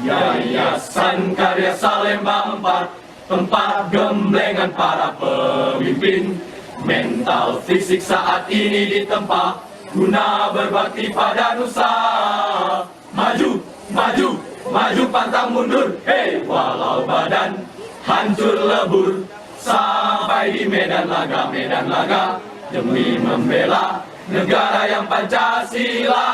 Yayasan Karya Salemba 4, tempat gemblengan para pemimpin. Mental fisik saat ini ditempa guna berbakti pada nusa. Maju, maju, maju pantang mundur. Hei, walau badan hancur lebur, sampai di medan laga demi membela negara yang Pancasila,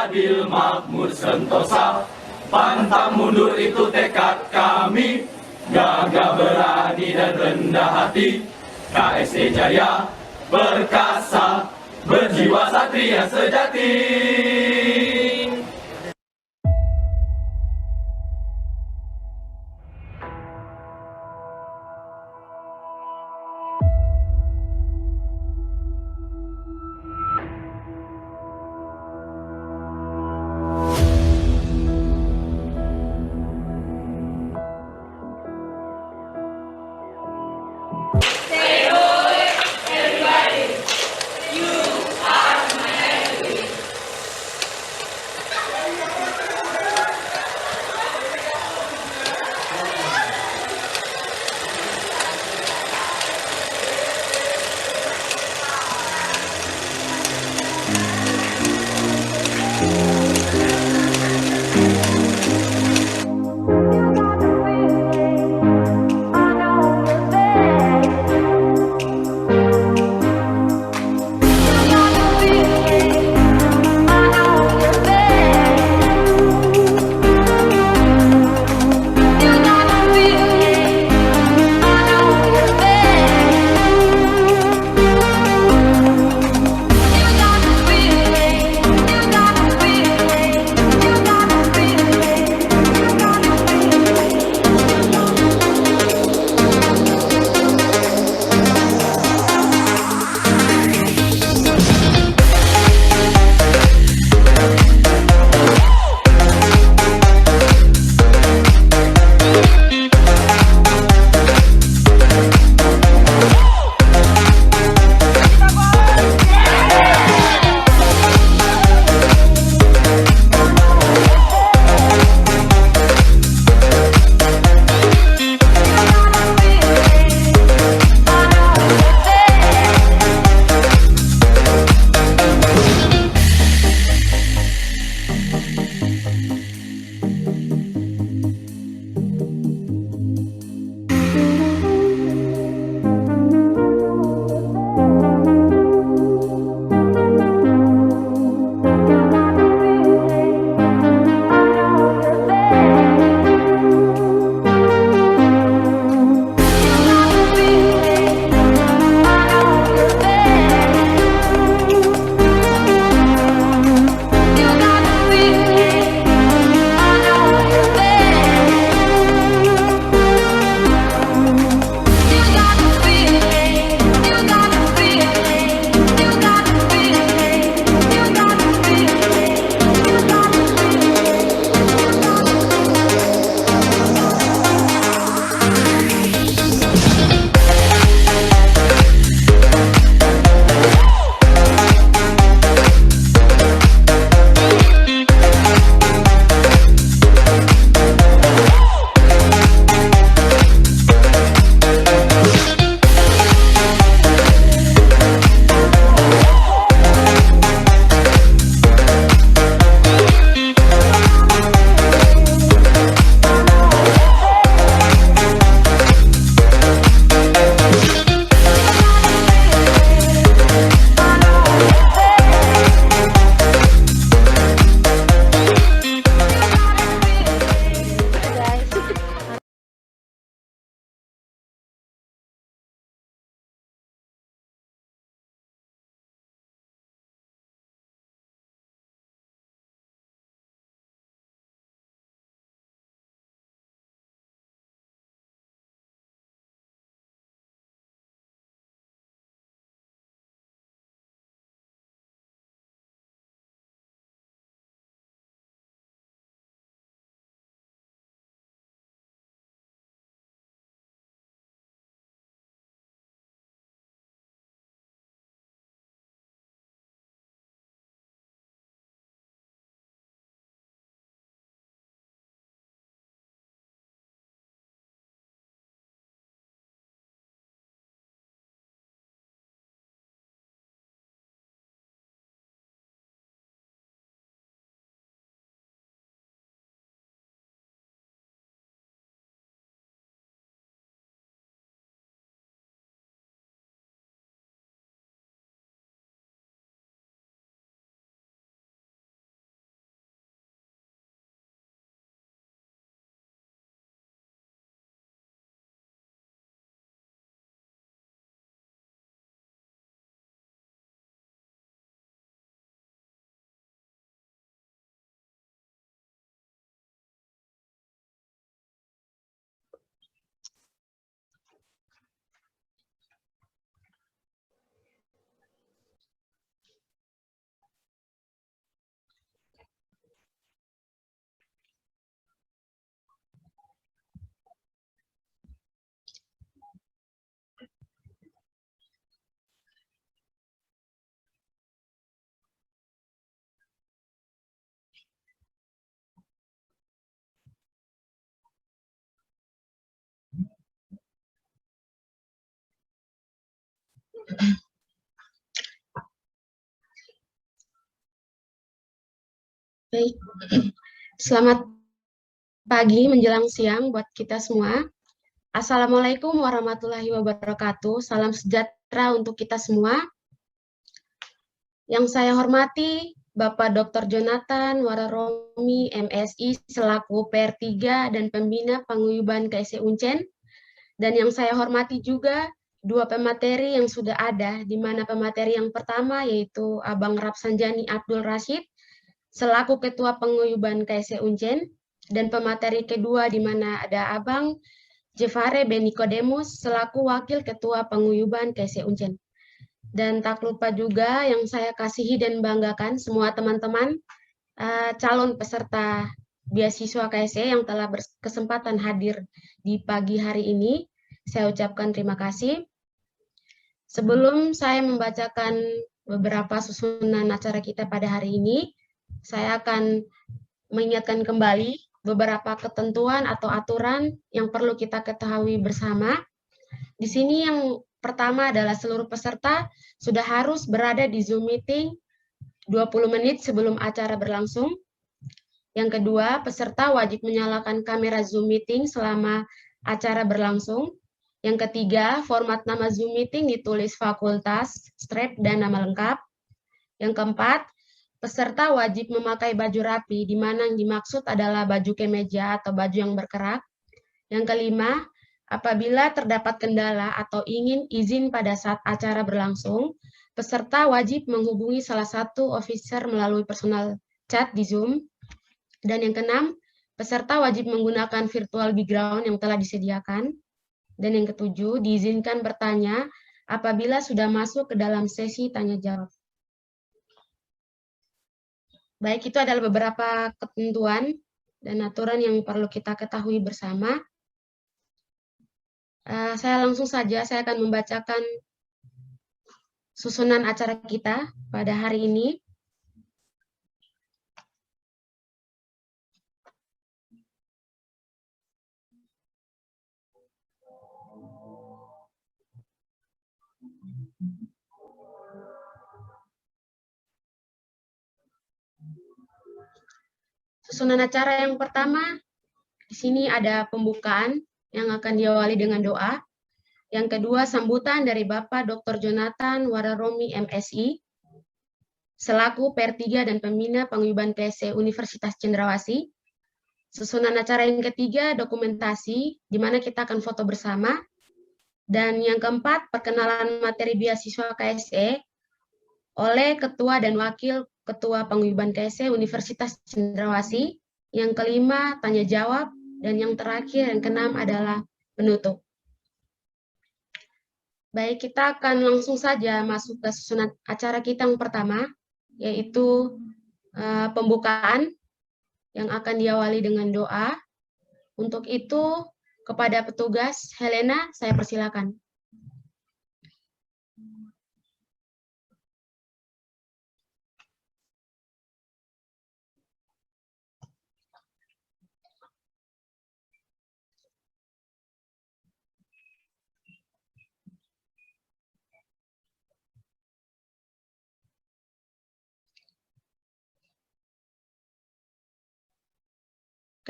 adil, makmur, sentosa. Pantang mundur itu tekad kami, gagah berani dan rendah hati. KSE Jaya perkasa, berjiwa satria sejati. Baik, selamat pagi menjelang siang buat kita semua. Assalamualaikum warahmatullahi wabarakatuh. Salam sejahtera untuk kita semua. Yang saya hormati Bapak Dr. Jonathan Wararomi, MSI, selaku PR3 dan Pembina Paguyuban KSE Uncen. Dan yang saya hormati juga dua pemateri yang sudah ada, di mana pemateri yang pertama yaitu Abang Rapsanjani Abdul Rashid, selaku Ketua Paguyuban KSE Uncen, dan pemateri kedua di mana ada Abang Jefare Benikodemus, selaku Wakil Ketua Paguyuban KSE Uncen. Dan tak lupa juga yang saya kasihi dan banggakan semua teman-teman calon peserta beasiswa KSE yang telah berkesempatan hadir di pagi hari ini. Saya ucapkan terima kasih. Sebelum saya membacakan beberapa susunan acara kita pada hari ini, saya akan mengingatkan kembali beberapa ketentuan atau aturan yang perlu kita ketahui bersama. Di sini yang pertama adalah seluruh peserta sudah harus berada di Zoom meeting 20 menit sebelum acara berlangsung. Yang kedua, peserta wajib menyalakan kamera Zoom meeting selama acara berlangsung. Yang ketiga, format nama Zoom meeting ditulis fakultas, strap, dan nama lengkap. Yang keempat, peserta wajib memakai baju rapi, di mana yang dimaksud adalah baju kemeja atau baju yang berkerak. Yang kelima, apabila terdapat kendala atau ingin izin pada saat acara berlangsung, peserta wajib menghubungi salah satu officer melalui personal chat di Zoom. Dan yang keenam, peserta wajib menggunakan virtual background yang telah disediakan. Dan yang ketujuh, diizinkan bertanya apabila sudah masuk ke dalam sesi tanya jawab. Baik, itu adalah beberapa ketentuan dan aturan yang perlu kita ketahui bersama. Saya langsung saja, saya akan membacakan susunan acara kita pada hari ini. Susunan acara yang pertama, di sini ada pembukaan yang akan diawali dengan doa. Yang kedua, sambutan dari Bapak Dr. Jonathan Wararomi, MSI, selaku PR3 dan Pembina Paguyuban KSE Universitas Cendrawasih. Susunan acara yang ketiga, dokumentasi, di mana kita akan foto bersama. Dan yang keempat, perkenalan materi beasiswa KSE oleh Ketua dan Wakil Ketua Paguyuban KSE Universitas Cendrawasih. Yang kelima, tanya jawab. Dan yang terakhir, yang keenam adalah penutup. Baik, kita akan langsung saja masuk ke susunan acara kita yang pertama, yaitu pembukaan yang akan diawali dengan doa. Untuk itu, kepada petugas, Helena, saya persilakan.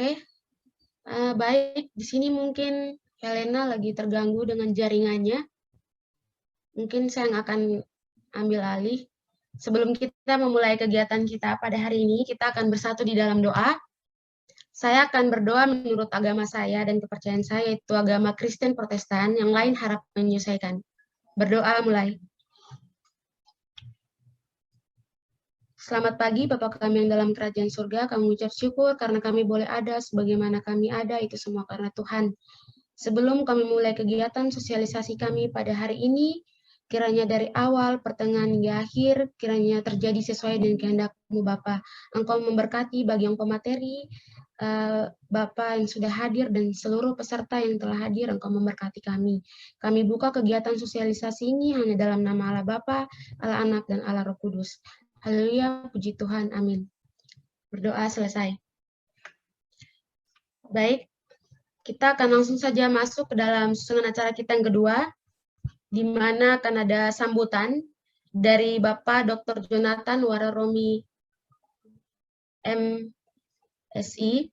Oke, baik. Di sini mungkin Helena lagi terganggu dengan jaringannya. Mungkin saya yang akan ambil alih. Sebelum kita memulai kegiatan kita pada hari ini, kita akan bersatu di dalam doa. Saya akan berdoa menurut agama saya dan kepercayaan saya, yaitu agama Kristen Protestan, yang lain harap menyesuaikan. Berdoa mulai. Selamat pagi, Bapa kami yang dalam kerajaan surga, kami mengucap syukur karena kami boleh ada sebagaimana kami ada, itu semua karena Tuhan. Sebelum kami mulai kegiatan sosialisasi kami pada hari ini, kiranya dari awal, pertengahan, hingga akhir, kiranya terjadi sesuai dengan kehendak-Mu Bapa. Engkau memberkati bagi yang pemateri, Bapak yang sudah hadir, dan seluruh peserta yang telah hadir, Engkau memberkati kami. Kami buka kegiatan sosialisasi ini hanya dalam nama Allah Bapa, Allah Anak, dan Allah Roh Kudus. Haleluya, puji Tuhan, amin. Berdoa selesai. Baik, kita akan langsung saja masuk ke dalam susunan acara kita yang kedua. di mana akan ada sambutan dari Bapak Dr. Jonathan Wararomi, MSI.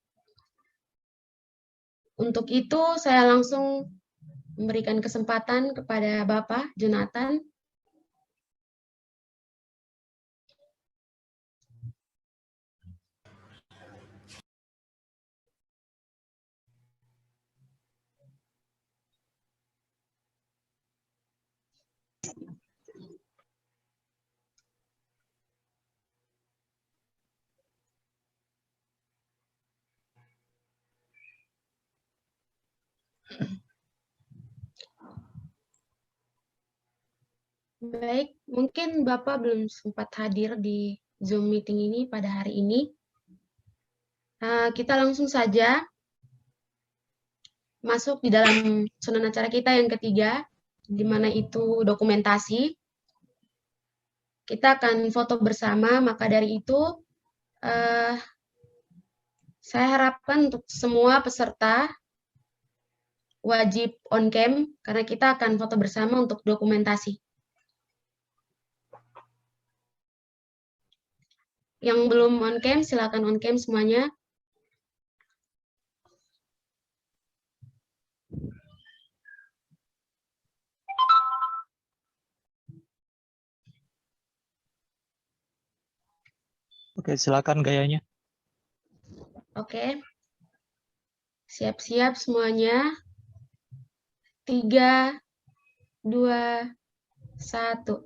Untuk itu, saya langsung memberikan kesempatan kepada Bapak Jonathan. Baik, mungkin Bapak belum sempat hadir di Zoom meeting ini pada hari ini. Kita langsung saja masuk di dalam susunan acara kita yang ketiga, di mana itu dokumentasi. Kita akan foto bersama, maka dari itu saya harapkan untuk semua peserta wajib on cam, karena kita akan foto bersama untuk dokumentasi. Yang belum on cam, silakan on cam semuanya. Oke, silakan gayanya. Oke. Siap-siap semuanya. 3, 2, 1.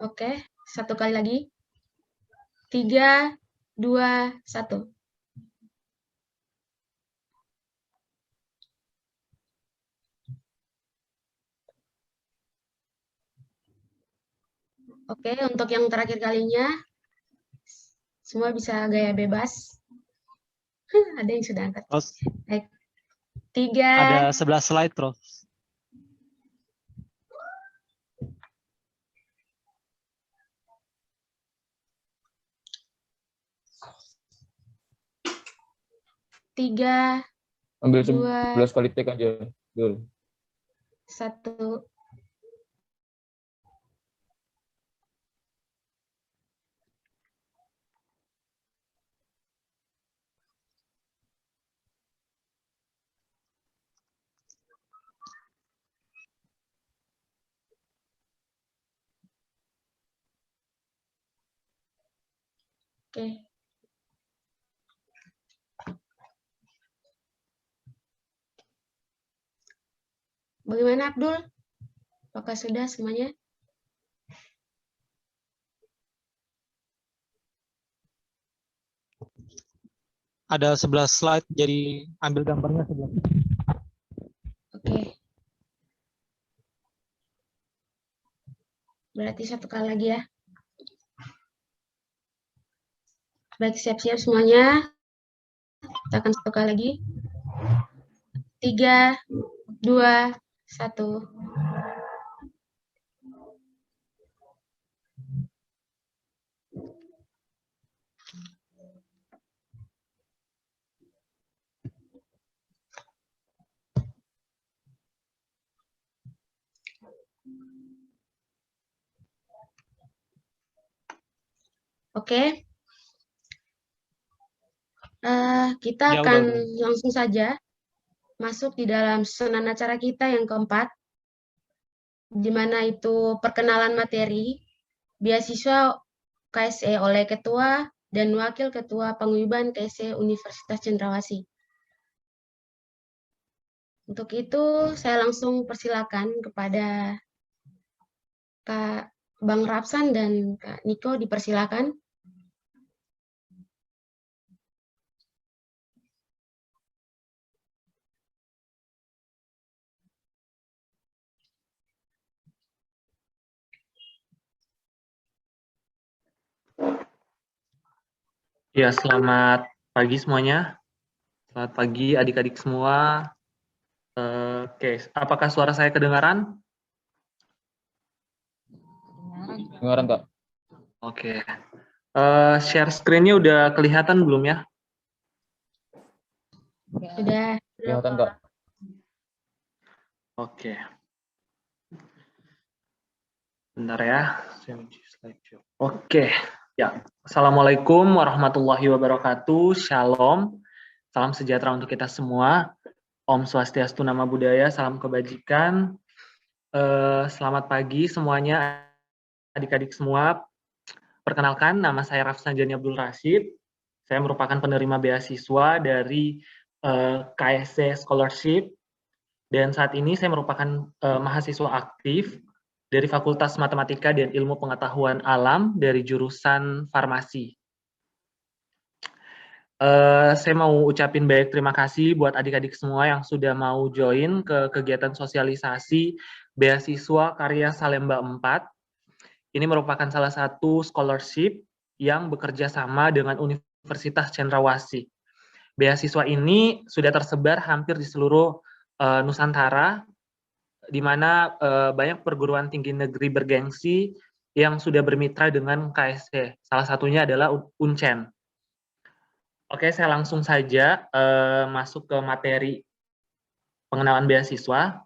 Oke, satu kali lagi. 3, 2, 1. Oke, untuk yang terakhir kalinya, semua bisa gaya bebas. Ada yang sudah angkat. Terus Baik. 3. ada 11 slide, Prof. Tiga, Ambil 2, 11 kali take aja. Dul. 1. Oke. Bagaimana Abdul? Apakah sudah semuanya? Ada 11 slide, jadi ambil gambarnya sebelah. Oke. Berarti satu kali lagi ya. Baik, siap-siap semuanya. Kita akan satu kali lagi. 3, 2, 1. Oke. Kita Ya, akan udah. langsung saja masuk di dalam susunan acara kita yang keempat, di mana itu perkenalan materi beasiswa KSE oleh Ketua dan Wakil Ketua Paguyuban KSE Universitas Cendrawasih. Untuk itu, saya langsung persilakan kepada Kak Bang Rapsan dan Kak Niko, dipersilakan. Ya, selamat pagi semuanya. Selamat pagi adik-adik semua. Oke, apakah suara saya kedengaran? Dengaran, Kak. Oke. Share screen-nya udah kelihatan belum ya? Sudah. Kelihatan, Kak. Oke. Bentar ya. Saya uji slideshow. Oke. Ya. Assalamualaikum warahmatullahi wabarakatuh. Shalom. Salam sejahtera untuk kita semua. Om Swastiastu, Nama Budaya, salam kebajikan. Selamat pagi semuanya, adik-adik semua. Perkenalkan, nama saya Rafsanjani Abdul Rashid. Saya merupakan penerima beasiswa dari KSC Scholarship. Dan saat ini saya merupakan mahasiswa aktif dari Fakultas Matematika dan Ilmu Pengetahuan Alam dari jurusan Farmasi. Saya mau ucapin banyak terima kasih buat adik-adik semua yang sudah mau join ke kegiatan sosialisasi beasiswa karya Salemba 4. Ini merupakan salah satu scholarship yang bekerja sama dengan Universitas Cendrawasih. Beasiswa ini sudah tersebar hampir di seluruh Nusantara, di mana banyak perguruan tinggi negeri bergengsi yang sudah bermitra dengan KSC. Salah satunya adalah Uncen. Oke, saya langsung saja masuk ke materi pengenalan beasiswa.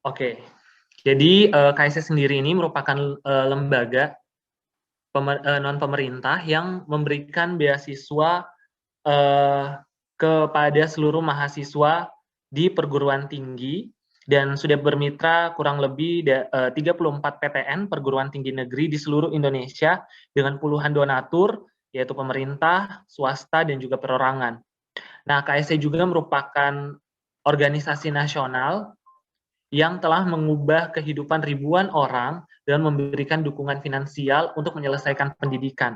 Oke, jadi KSC sendiri ini merupakan lembaga non-pemerintah yang memberikan beasiswa kepada seluruh mahasiswa di perguruan tinggi dan sudah bermitra kurang lebih 34 PTN perguruan tinggi negeri di seluruh Indonesia dengan puluhan donatur, yaitu pemerintah, swasta, dan juga perorangan. Nah, KSC juga merupakan organisasi nasional yang telah mengubah kehidupan ribuan orang dan memberikan dukungan finansial untuk menyelesaikan pendidikan.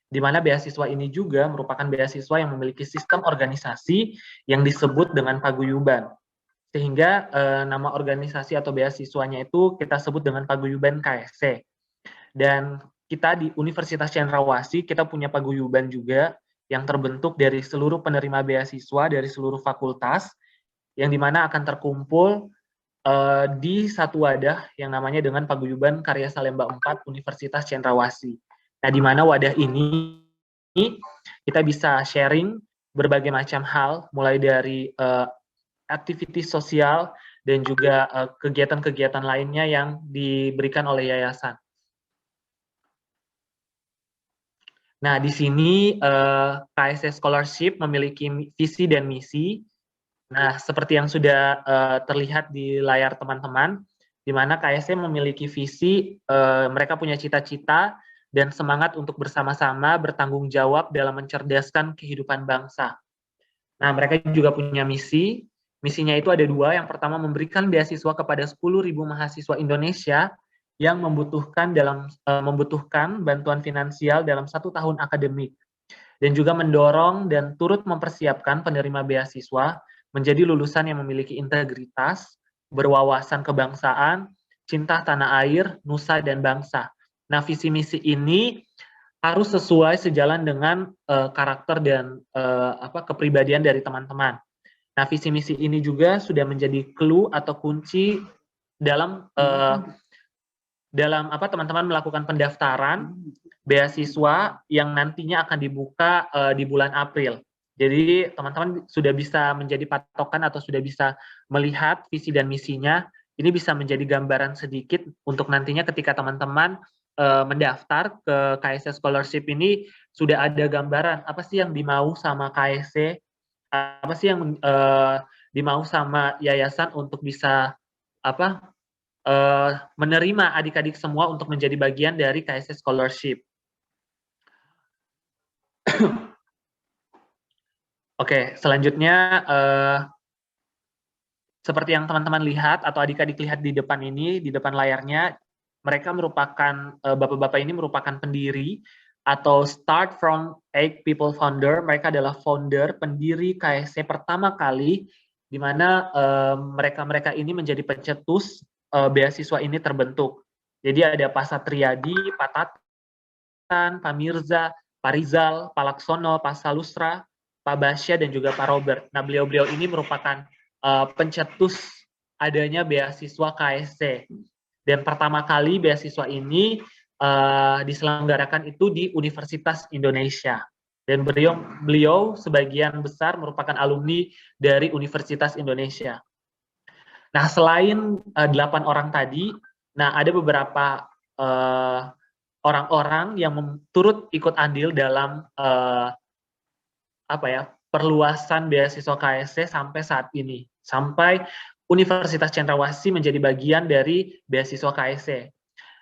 Di mana beasiswa ini juga merupakan beasiswa yang memiliki sistem organisasi yang disebut dengan paguyuban. Sehingga nama organisasi atau beasiswanya itu kita sebut dengan paguyuban KSC. Dan kita di Universitas Cendrawasih, kita punya paguyuban juga yang terbentuk dari seluruh penerima beasiswa dari seluruh fakultas, yang dimana akan terkumpul di satu wadah yang namanya dengan Paguyuban Karya Salemba 4 Universitas Cendrawasih. Nah, di mana wadah ini kita bisa sharing berbagai macam hal, mulai dari aktivitas sosial dan juga kegiatan-kegiatan lainnya yang diberikan oleh yayasan. Nah, di sini KSC Scholarship memiliki visi dan misi. Nah, seperti yang sudah terlihat di layar teman-teman, di mana KSC memiliki visi, mereka punya cita-cita dan semangat untuk bersama-sama bertanggung jawab dalam mencerdaskan kehidupan bangsa. Nah, mereka juga punya misi. Misinya itu ada dua. Yang pertama, memberikan beasiswa kepada 10.000 mahasiswa Indonesia yang membutuhkan bantuan finansial dalam 1 tahun akademik. Dan juga mendorong dan turut mempersiapkan penerima beasiswa menjadi lulusan yang memiliki integritas, berwawasan kebangsaan, cinta tanah air, nusa, dan bangsa. Nah, visi misi ini harus sesuai sejalan dengan karakter dan kepribadian dari teman-teman. Nah, visi misi ini juga sudah menjadi clue atau kunci dalam teman-teman melakukan pendaftaran beasiswa yang nantinya akan dibuka di bulan April. Jadi teman-teman sudah bisa menjadi patokan atau sudah bisa melihat visi dan misinya. Ini bisa menjadi gambaran sedikit untuk nantinya ketika teman-teman mendaftar ke KSC Scholarship ini sudah ada gambaran apa sih yang dimau sama KSC, apa sih yang dimau sama yayasan untuk bisa menerima adik-adik semua untuk menjadi bagian dari KSC Scholarship. Oke, selanjutnya seperti yang teman-teman lihat atau adik-adik lihat di depan ini, di depan layarnya, mereka merupakan, bapak-bapak ini merupakan pendiri atau start from 8 people founder. Mereka adalah founder, pendiri KSC pertama kali, di mana mereka ini menjadi pencetus beasiswa ini terbentuk. Jadi ada Pak Satriadi, Pak Tatan, Pak Mirza, Pak Rizal, Pak Laksono, Pak Salustra, Pak Basya dan juga Pak Robert. Nah, beliau-beliau ini merupakan pencetus adanya beasiswa KSC. Dan pertama kali beasiswa ini diselenggarakan itu di Universitas Indonesia. Dan beliau sebagian besar merupakan alumni dari Universitas Indonesia. Nah, selain 8 orang tadi, nah ada beberapa orang-orang yang turut ikut andil dalam perluasan beasiswa KSC sampai saat ini, sampai Universitas Cendrawasih menjadi bagian dari beasiswa KSC.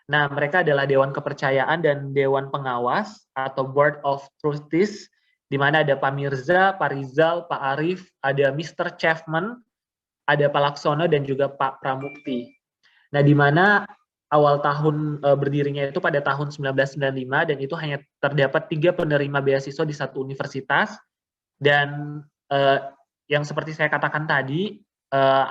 Nah, mereka adalah Dewan Kepercayaan dan Dewan Pengawas atau Board of Trustees, di mana ada Pak Mirza, Pak Rizal, Pak Arif, ada Mr. Chapman, ada Pak Laksono, dan juga Pak Pramukti. Nah, di mana awal tahun berdirinya itu pada tahun 1995, dan itu hanya terdapat 3 penerima beasiswa di satu universitas, dan yang seperti saya katakan tadi,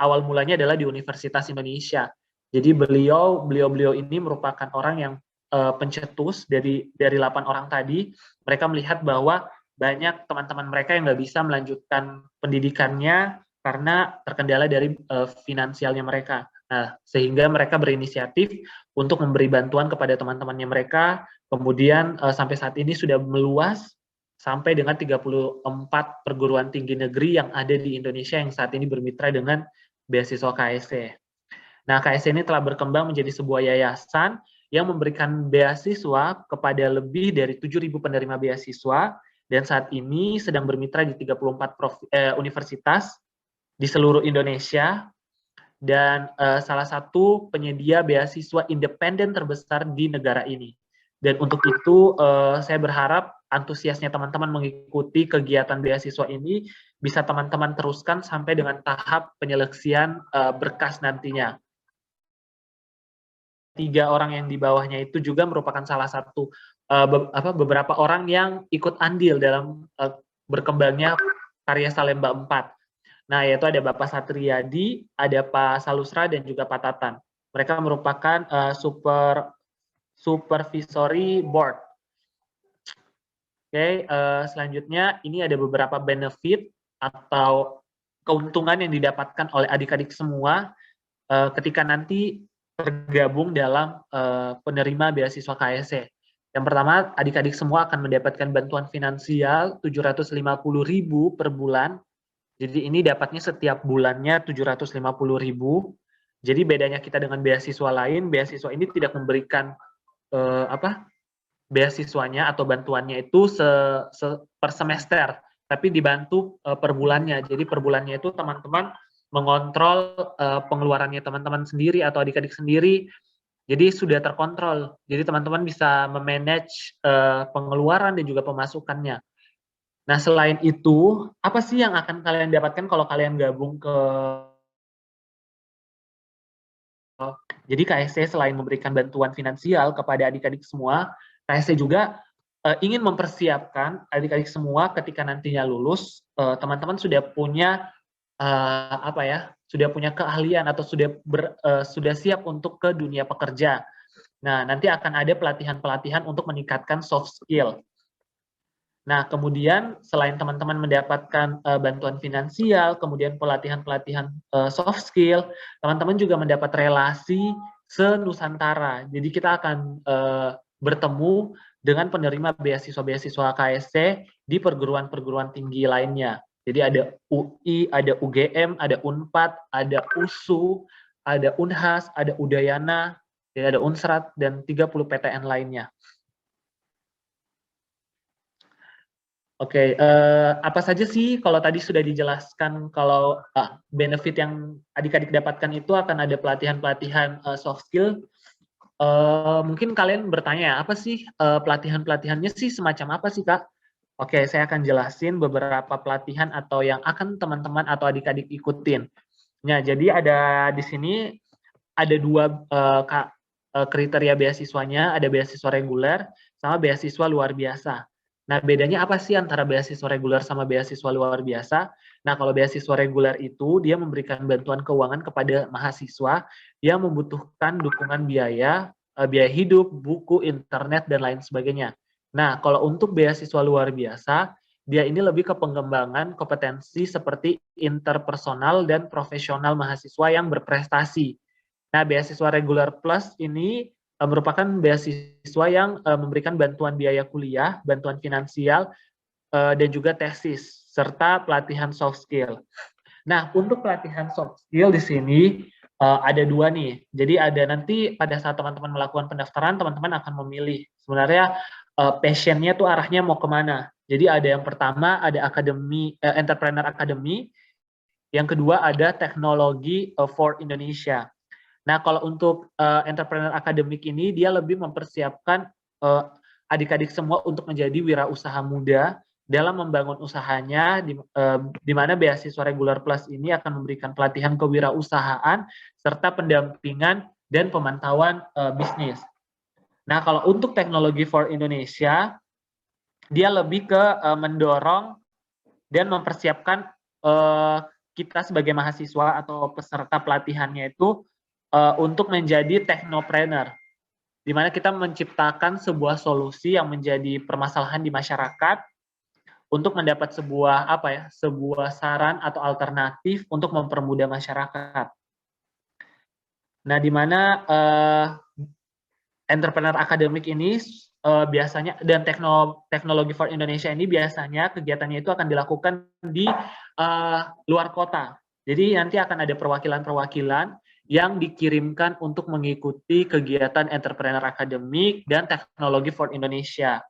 awal mulanya adalah di Universitas Indonesia. Jadi beliau ini merupakan orang yang pencetus dari 8 orang tadi. Mereka melihat bahwa banyak teman-teman mereka yang nggak bisa melanjutkan pendidikannya karena terkendala dari finansialnya mereka. Nah, sehingga mereka berinisiatif untuk memberi bantuan kepada teman-temannya mereka. Kemudian sampai saat ini sudah meluas sampai dengan 34 perguruan tinggi negeri yang ada di Indonesia yang saat ini bermitra dengan beasiswa KSC. Nah, KSC ini telah berkembang menjadi sebuah yayasan yang memberikan beasiswa kepada lebih dari 7.000 penerima beasiswa, dan saat ini sedang bermitra di 34 universitas di seluruh Indonesia, dan salah satu penyedia beasiswa independen terbesar di negara ini. Dan untuk itu saya berharap antusiasnya teman-teman mengikuti kegiatan beasiswa ini bisa teman-teman teruskan sampai dengan tahap penyeleksian berkas nantinya. 3 orang yang di bawahnya itu juga merupakan salah satu beberapa orang yang ikut andil dalam berkembangnya karya Salemba 4. Nah, yaitu ada Bapak Satriadi, ada Pak Salusra, dan juga Pak Tatan. Mereka merupakan supervisory board. Oke, selanjutnya ini ada beberapa benefit atau keuntungan yang didapatkan oleh adik-adik semua ketika nanti tergabung dalam penerima beasiswa KSC. Yang pertama, adik-adik semua akan mendapatkan bantuan finansial 750.000 per bulan. Jadi ini dapatnya setiap bulannya 750.000. Jadi bedanya kita dengan beasiswa lain, beasiswa ini tidak memberikan beasiswanya atau bantuannya itu per semester, tapi dibantu per bulannya. Jadi per bulannya itu teman-teman mengontrol pengeluarannya teman-teman sendiri atau adik-adik sendiri, jadi sudah terkontrol. Jadi teman-teman bisa memanage pengeluaran dan juga pemasukannya. Nah, selain itu, apa sih yang akan kalian dapatkan kalau kalian gabung ke... Jadi KSC selain memberikan bantuan finansial kepada adik-adik semua, KSC juga ingin mempersiapkan adik-adik semua ketika nantinya lulus, teman-teman sudah punya sudah punya keahlian atau sudah siap untuk ke dunia pekerja. Nah, nanti akan ada pelatihan-pelatihan untuk meningkatkan soft skill. Nah, kemudian selain teman-teman mendapatkan bantuan finansial, kemudian pelatihan-pelatihan soft skill, teman-teman juga mendapat relasi se-Nusantara. Jadi kita akan bertemu dengan penerima beasiswa-beasiswa KSC di perguruan-perguruan tinggi lainnya. Jadi ada UI, ada UGM, ada UNPAD, ada USU, ada UNHAS, ada Udayana, dan ada Unsrat, dan 30 PTN lainnya. Oke, apa saja sih kalau tadi sudah dijelaskan kalau benefit yang adik-adik dapatkan itu akan ada pelatihan-pelatihan soft skill. Mungkin kalian bertanya, apa sih pelatihan-pelatihannya sih semacam apa sih, Kak? Oke, saya akan jelasin beberapa pelatihan atau yang akan teman-teman atau adik-adik ikutin. Nah, jadi ada di sini ada 2 kriteria beasiswanya, ada beasiswa reguler sama beasiswa luar biasa. Nah, bedanya apa sih antara beasiswa reguler sama beasiswa luar biasa? Nah, kalau beasiswa reguler itu dia memberikan bantuan keuangan kepada mahasiswa yang membutuhkan dukungan biaya hidup, buku, internet, dan lain sebagainya. Nah, kalau untuk beasiswa luar biasa, dia ini lebih ke pengembangan kompetensi seperti interpersonal dan profesional mahasiswa yang berprestasi. Nah, beasiswa regular plus ini merupakan beasiswa yang memberikan bantuan biaya kuliah, bantuan finansial, dan juga tesis, serta pelatihan soft skill. Nah, untuk pelatihan soft skill di sini ada dua nih. Jadi ada nanti pada saat teman-teman melakukan pendaftaran, teman-teman akan memilih sebenarnya passion-nya tuh arahnya mau kemana. Jadi ada yang pertama, ada akademi, entrepreneur academy. Yang kedua ada teknologi for Indonesia. Nah, kalau untuk entrepreneur akademik ini, dia lebih mempersiapkan adik-adik semua untuk menjadi wirausaha muda dalam membangun usahanya, di mana beasiswa regular plus ini akan memberikan pelatihan kewirausahaan, serta pendampingan dan pemantauan bisnis. Nah, kalau untuk teknologi for Indonesia, dia lebih ke mendorong dan mempersiapkan kita sebagai mahasiswa atau peserta pelatihannya itu untuk menjadi technopreneur, di mana kita menciptakan sebuah solusi yang menjadi permasalahan di masyarakat untuk mendapat sebuah saran atau alternatif untuk mempermudah masyarakat. Nah, di mana entrepreneur akademik ini biasanya, dan teknologi for Indonesia ini biasanya kegiatannya itu akan dilakukan di luar kota. Jadi nanti akan ada perwakilan-perwakilan yang dikirimkan untuk mengikuti kegiatan entrepreneur akademik dan teknologi for Indonesia.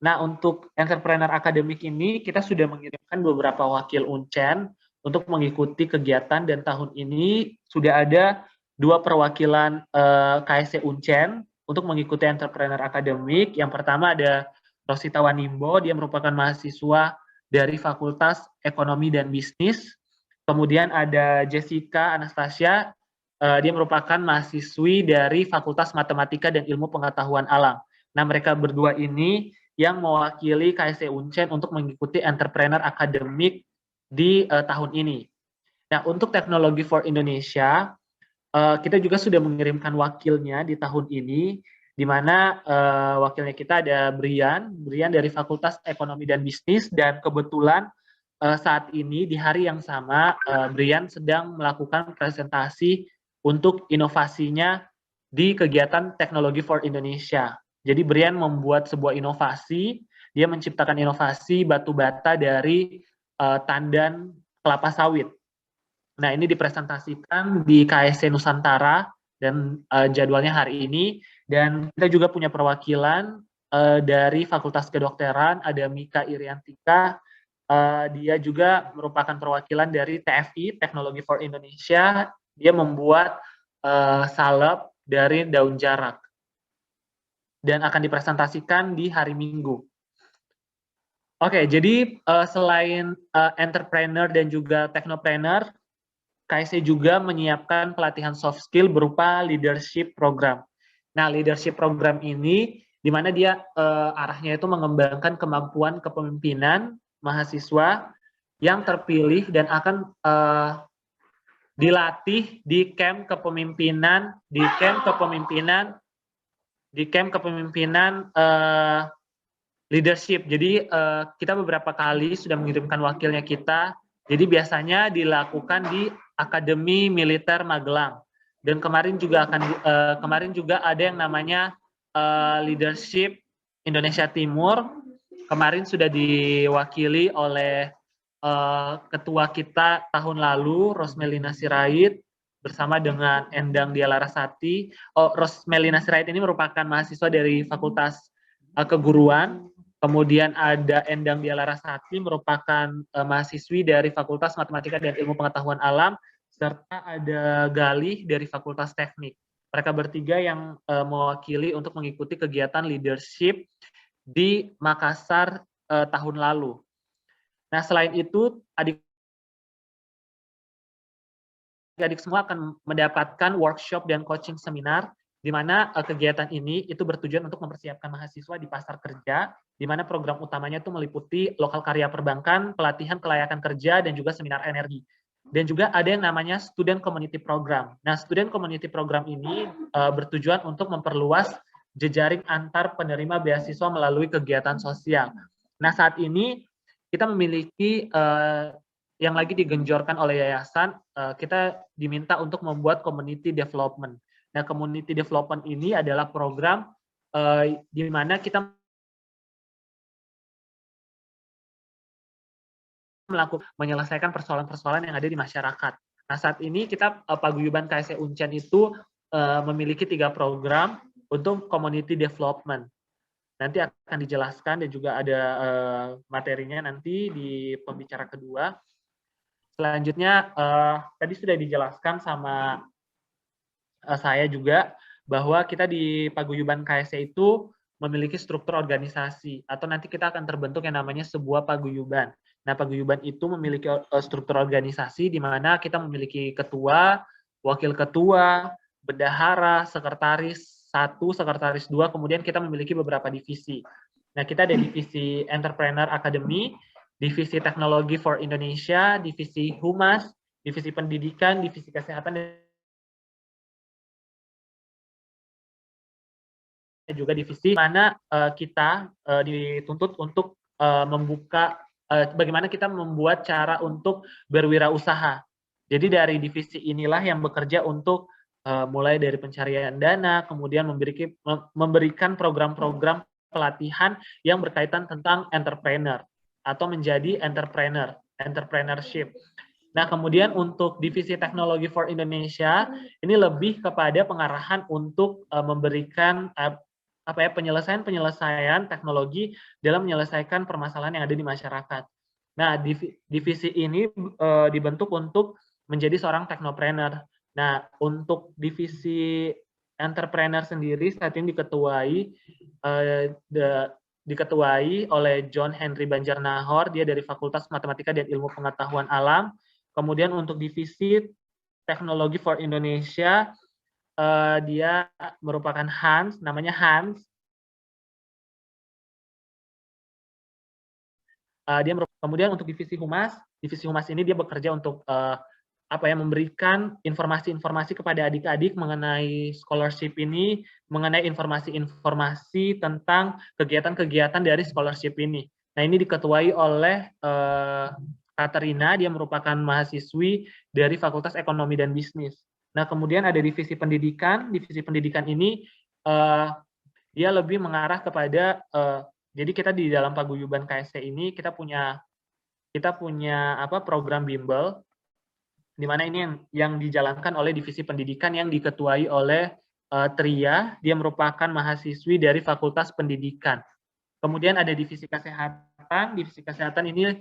Nah, untuk entrepreneur akademik ini kita sudah mengirimkan beberapa wakil Uncen untuk mengikuti kegiatan, dan tahun ini sudah ada 2 perwakilan KSC Uncen untuk mengikuti entrepreneur akademik. Yang pertama ada Rosita Wanimbo, dia merupakan mahasiswa dari Fakultas Ekonomi dan Bisnis. Kemudian ada Jessica Anastasia, dia merupakan mahasiswi dari Fakultas Matematika dan Ilmu Pengetahuan Alam. Nah, mereka berdua ini yang mewakili KSC Uncen untuk mengikuti entrepreneur akademik di tahun ini. Nah, untuk teknologi for Indonesia, kita juga sudah mengirimkan wakilnya di tahun ini, di mana wakilnya kita ada Brian dari Fakultas Ekonomi dan Bisnis, dan kebetulan saat ini di hari yang sama Brian sedang melakukan presentasi untuk inovasinya di kegiatan teknologi for Indonesia. Jadi Brian membuat sebuah inovasi, dia menciptakan inovasi batu bata dari tandan kelapa sawit. Nah, ini dipresentasikan di KSC Nusantara, dan jadwalnya hari ini. Dan kita juga punya perwakilan dari Fakultas Kedokteran, ada Mika Iriantika, dia juga merupakan perwakilan dari TFI, Teknologi for Indonesia. Dia membuat salep dari daun jarak, dan akan dipresentasikan di hari Minggu. Oke, jadi selain entrepreneur dan juga technopreneur, KSC juga menyiapkan pelatihan soft skill berupa leadership program. Nah, leadership program ini di mana dia arahnya itu mengembangkan kemampuan kepemimpinan mahasiswa yang terpilih dan akan dilatih di camp kepemimpinan leadership. Jadi kita beberapa kali sudah mengirimkan wakilnya kita. Jadi biasanya dilakukan di Akademi Militer Magelang. Dan kemarin juga ada yang namanya Leadership Indonesia Timur. Kemarin sudah diwakili oleh ketua kita tahun lalu, Rosmelina Sirait, bersama dengan Endang Dialarasati. Rosmelina Sirait ini merupakan mahasiswa dari Fakultas Keguruan. Kemudian ada Endang Dialarasati, merupakan mahasiswi dari Fakultas Matematika dan Ilmu Pengetahuan Alam, serta ada Galih dari Fakultas Teknik. Mereka bertiga yang mewakili untuk mengikuti kegiatan leadership di Makassar tahun lalu. Nah, selain itu, adik-adik semua akan mendapatkan workshop dan coaching seminar, di mana kegiatan ini itu bertujuan untuk mempersiapkan mahasiswa di pasar kerja, di mana program utamanya itu meliputi lokal karya perbankan, pelatihan kelayakan kerja, dan juga seminar energi. Dan juga ada yang namanya Student Community Program. Nah, Student Community Program ini bertujuan untuk memperluas jejaring antar penerima beasiswa melalui kegiatan sosial. Nah, saat ini kita memiliki yang lagi digenjorkan oleh yayasan, kita diminta untuk membuat community development. Nah, community development ini adalah program di mana kita menyelesaikan persoalan-persoalan yang ada di masyarakat. Nah, saat ini kita Paguyuban KSE Uncen itu memiliki 3 program untuk community development. Nanti akan dijelaskan dan juga ada materinya nanti di pembicara kedua. Selanjutnya, tadi sudah dijelaskan sama saya juga bahwa kita di Paguyuban KSE itu memiliki struktur organisasi atau nanti kita akan terbentuk yang namanya sebuah paguyuban. Nah, paguyuban itu memiliki struktur organisasi di mana kita memiliki ketua, wakil ketua, bendahara, sekretaris 1, sekretaris 2, kemudian kita memiliki beberapa divisi. Nah, kita ada divisi Entrepreneur Academy, divisi Teknologi for Indonesia, divisi Humas, divisi Pendidikan, divisi Kesehatan, dan juga divisi mana kita dituntut untuk membuka bagaimana kita membuat cara untuk berwirausaha. Jadi dari divisi inilah yang bekerja untuk mulai dari pencarian dana, kemudian memberikan program-program pelatihan yang berkaitan tentang entrepreneur atau menjadi entrepreneurship. Nah, kemudian untuk divisi Teknologi for Indonesia ini lebih kepada pengarahan untuk memberikan penyelesaian teknologi dalam menyelesaikan permasalahan yang ada di masyarakat. Nah, divisi ini dibentuk untuk menjadi seorang teknopreneur. Nah, untuk divisi entrepreneur sendiri saat ini diketuai oleh John Henry Banjarnahor, dia dari Fakultas Matematika dan Ilmu Pengetahuan Alam. Kemudian untuk divisi Teknologi for Indonesia, dia merupakan Hans, namanya Hans. Kemudian untuk divisi Humas ini dia bekerja untuk memberikan informasi-informasi kepada adik-adik mengenai scholarship ini, mengenai informasi-informasi tentang kegiatan-kegiatan dari scholarship ini. Nah, ini diketuai oleh Katerina, dia merupakan mahasiswi dari Fakultas Ekonomi dan Bisnis. Nah, kemudian ada divisi pendidikan. Divisi pendidikan ini dia lebih mengarah kepada jadi kita di dalam Paguyuban KSE ini kita punya program bimbel, di mana ini yang dijalankan oleh divisi pendidikan yang diketuai oleh Tria, dia merupakan mahasiswi dari Fakultas Pendidikan. Kemudian ada divisi kesehatan. Divisi kesehatan ini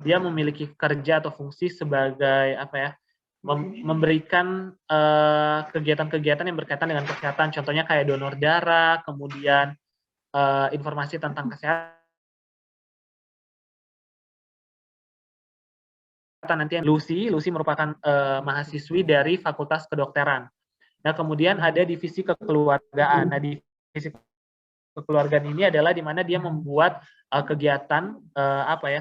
dia memiliki kerja atau fungsi sebagai memberikan kegiatan-kegiatan yang berkaitan dengan kesehatan, contohnya kayak donor darah, kemudian informasi tentang kesehatan. Nanti Lucy merupakan mahasiswi dari Fakultas Kedokteran. Nah, kemudian ada divisi kekeluargaan. Nah, divisi kekeluargaan ini adalah di mana dia membuat kegiatan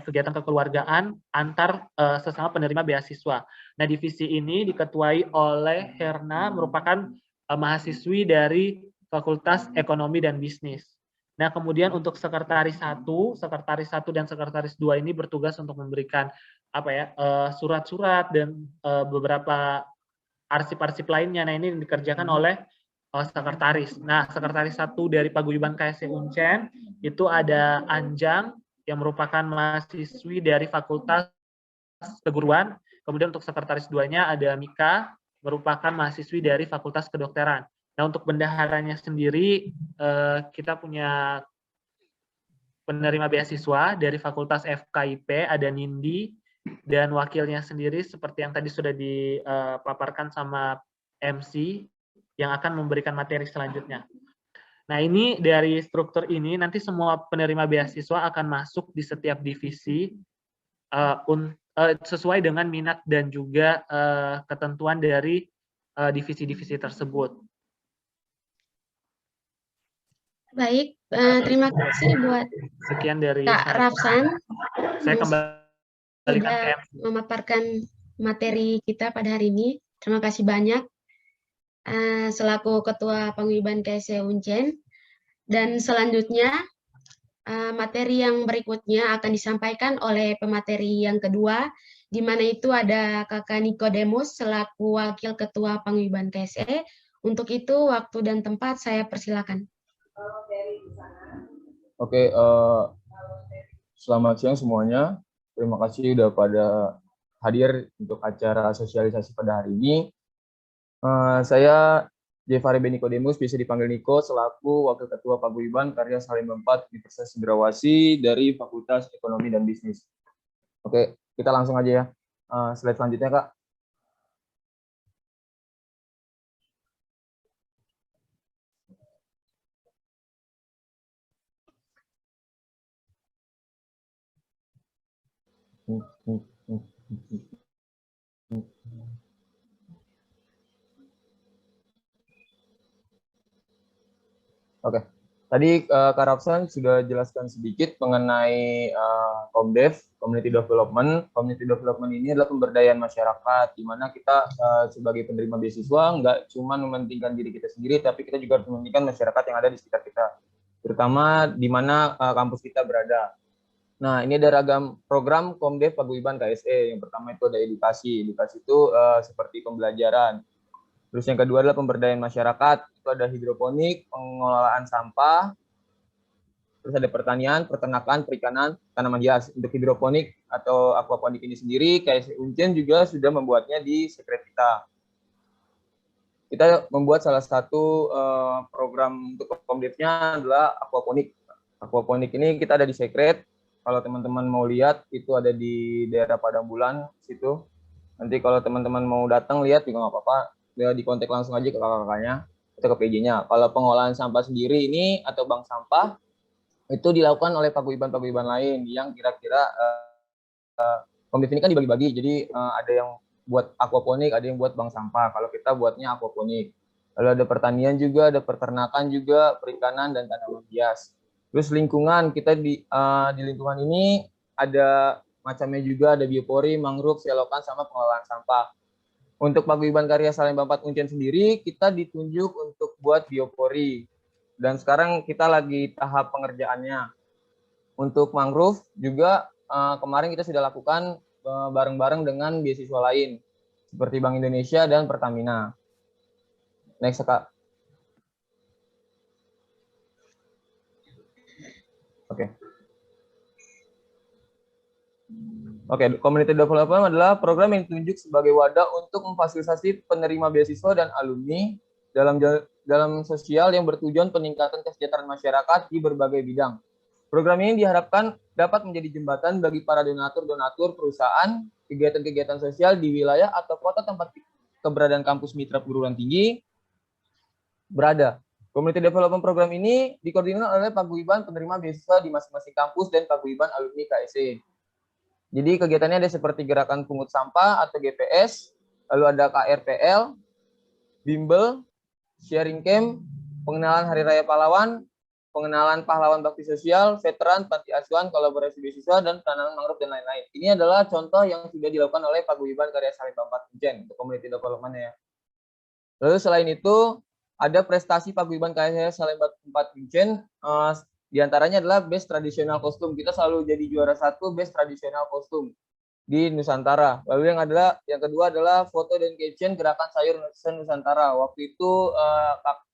kegiatan kekeluargaan antar sesama penerima beasiswa. Nah, divisi ini diketuai oleh Herna, merupakan mahasiswi dari Fakultas Ekonomi dan Bisnis. Nah, kemudian untuk sekretaris 1 dan sekretaris 2 ini bertugas untuk memberikan surat-surat dan beberapa arsip-arsip lainnya. Nah, ini dikerjakan oleh sekretaris. Nah, sekretaris 1 dari Paguyuban KSE Uncen itu ada Anjang yang merupakan mahasiswi dari Fakultas Keguruan. Kemudian untuk sekretaris 2-nya ada Mika, merupakan mahasiswi dari Fakultas Kedokteran. Nah, untuk bendaharanya sendiri kita punya penerima beasiswa dari Fakultas FKIP, ada Nindi, dan wakilnya sendiri seperti yang tadi sudah dipaparkan sama MC yang akan memberikan materi selanjutnya. Nah, ini dari struktur ini nanti semua penerima beasiswa akan masuk di setiap divisi sesuai dengan minat dan juga ketentuan dari divisi-divisi tersebut. Baik, terima kasih buat sekian dari Kak Rafsan. Saya kembalikan ke MC. Memaparkan materi kita pada hari ini. Terima kasih banyak selaku Ketua Paguyuban KSE Uncen. Dan selanjutnya materi yang berikutnya akan disampaikan oleh pemateri yang kedua, di mana itu ada Kakak Nikodemus selaku Wakil Ketua Paguyuban KSE. Untuk itu, waktu dan tempat saya persilakan. Oke, selamat siang semuanya. Terima kasih udah pada hadir untuk acara sosialisasi pada hari ini. Saya Jefari Nikodemus, bisa dipanggil Niko, selaku Wakil Ketua Paguyuban Karya Salemba 4 Universitas Cendrawasih dari Fakultas Ekonomi dan Bisnis. Oke, kita langsung aja ya. Slide selanjutnya, Kak. Oke, tadi Kak Rapsan sudah jelaskan sedikit mengenai Komdev, Community Development. Community Development ini adalah pemberdayaan masyarakat, di mana kita sebagai penerima beasiswa nggak cuma mementingkan diri kita sendiri, tapi kita juga harus mementingkan masyarakat yang ada di sekitar kita, terutama di mana kampus kita berada. Nah, ini ada ragam program Komdev Paguyuban KSE. Yang pertama itu ada edukasi. Edukasi itu seperti pembelajaran. Terus yang kedua adalah pemberdayaan masyarakat. Itu ada hidroponik, pengelolaan sampah. Terus ada pertanian, peternakan, perikanan, tanaman hias. Untuk hidroponik atau aquaponik ini sendiri, KSE Uncen juga sudah membuatnya di sekret kita. Kita membuat salah satu program untuk Komdevnya adalah aquaponik. Aquaponik ini kita ada di sekret. Kalau teman-teman mau lihat, itu ada di daerah Padang Bulan, situ. Nanti kalau teman-teman mau datang lihat juga nggak apa-apa, dia di kontak langsung aja ke kakak-kakaknya atau ke PJ-nya. Kalau pengolahan sampah sendiri ini atau bank sampah, itu dilakukan oleh paguyuban-paguyuban lain yang kira-kira Komdev ini kan dibagi-bagi, jadi ada yang buat aquaponik, ada yang buat bank sampah. Kalau kita buatnya aquaponik. Lalu ada pertanian juga, ada peternakan juga, perikanan, dan tanaman hias. Terus lingkungan, kita di lingkungan ini ada macamnya juga, ada biopori, mangrove, selokan, sama pengelolaan sampah. Untuk Paguyuban Karya Salemba 4 Uncen sendiri, kita ditunjuk untuk buat biopori. Dan sekarang kita lagi tahap pengerjaannya. Untuk mangrove juga kemarin kita sudah lakukan bareng-bareng dengan beasiswa lain, seperti Bank Indonesia dan Pertamina. Next, Kak. Oke. Oke, Community Development adalah program yang ditunjuk sebagai wadah untuk memfasilitasi penerima beasiswa dan alumni dalam sosial yang bertujuan peningkatan kesejahteraan masyarakat di berbagai bidang. Program ini diharapkan dapat menjadi jembatan bagi para donatur-donatur perusahaan, kegiatan-kegiatan sosial di wilayah atau kota tempat keberadaan kampus mitra perguruan tinggi berada. Community Development Program ini dikoordinir oleh paguyuban penerima beasiswa di masing-masing kampus dan paguyuban alumni KSE. Jadi kegiatannya ada seperti gerakan pungut sampah atau GPS, lalu ada KRPL, bimbel, sharing camp, pengenalan Hari Raya Pahlawan, pengenalan pahlawan bakti sosial, veteran, panti asuhan, kolaborasi beasiswa, dan penanaman mangrove dan lain-lain. Ini adalah contoh yang sudah dilakukan oleh Paguyuban Karya Salemba 4 Uncen untuk community development ya. Lalu selain itu ada prestasi Paguyuban Karya Salemba 4 Uncen. Di antaranya adalah best tradisional kostum. Kita selalu jadi juara 1 best tradisional kostum di Nusantara. Lalu yang kedua adalah foto dan caption gerakan sayur Nusantara. Waktu itu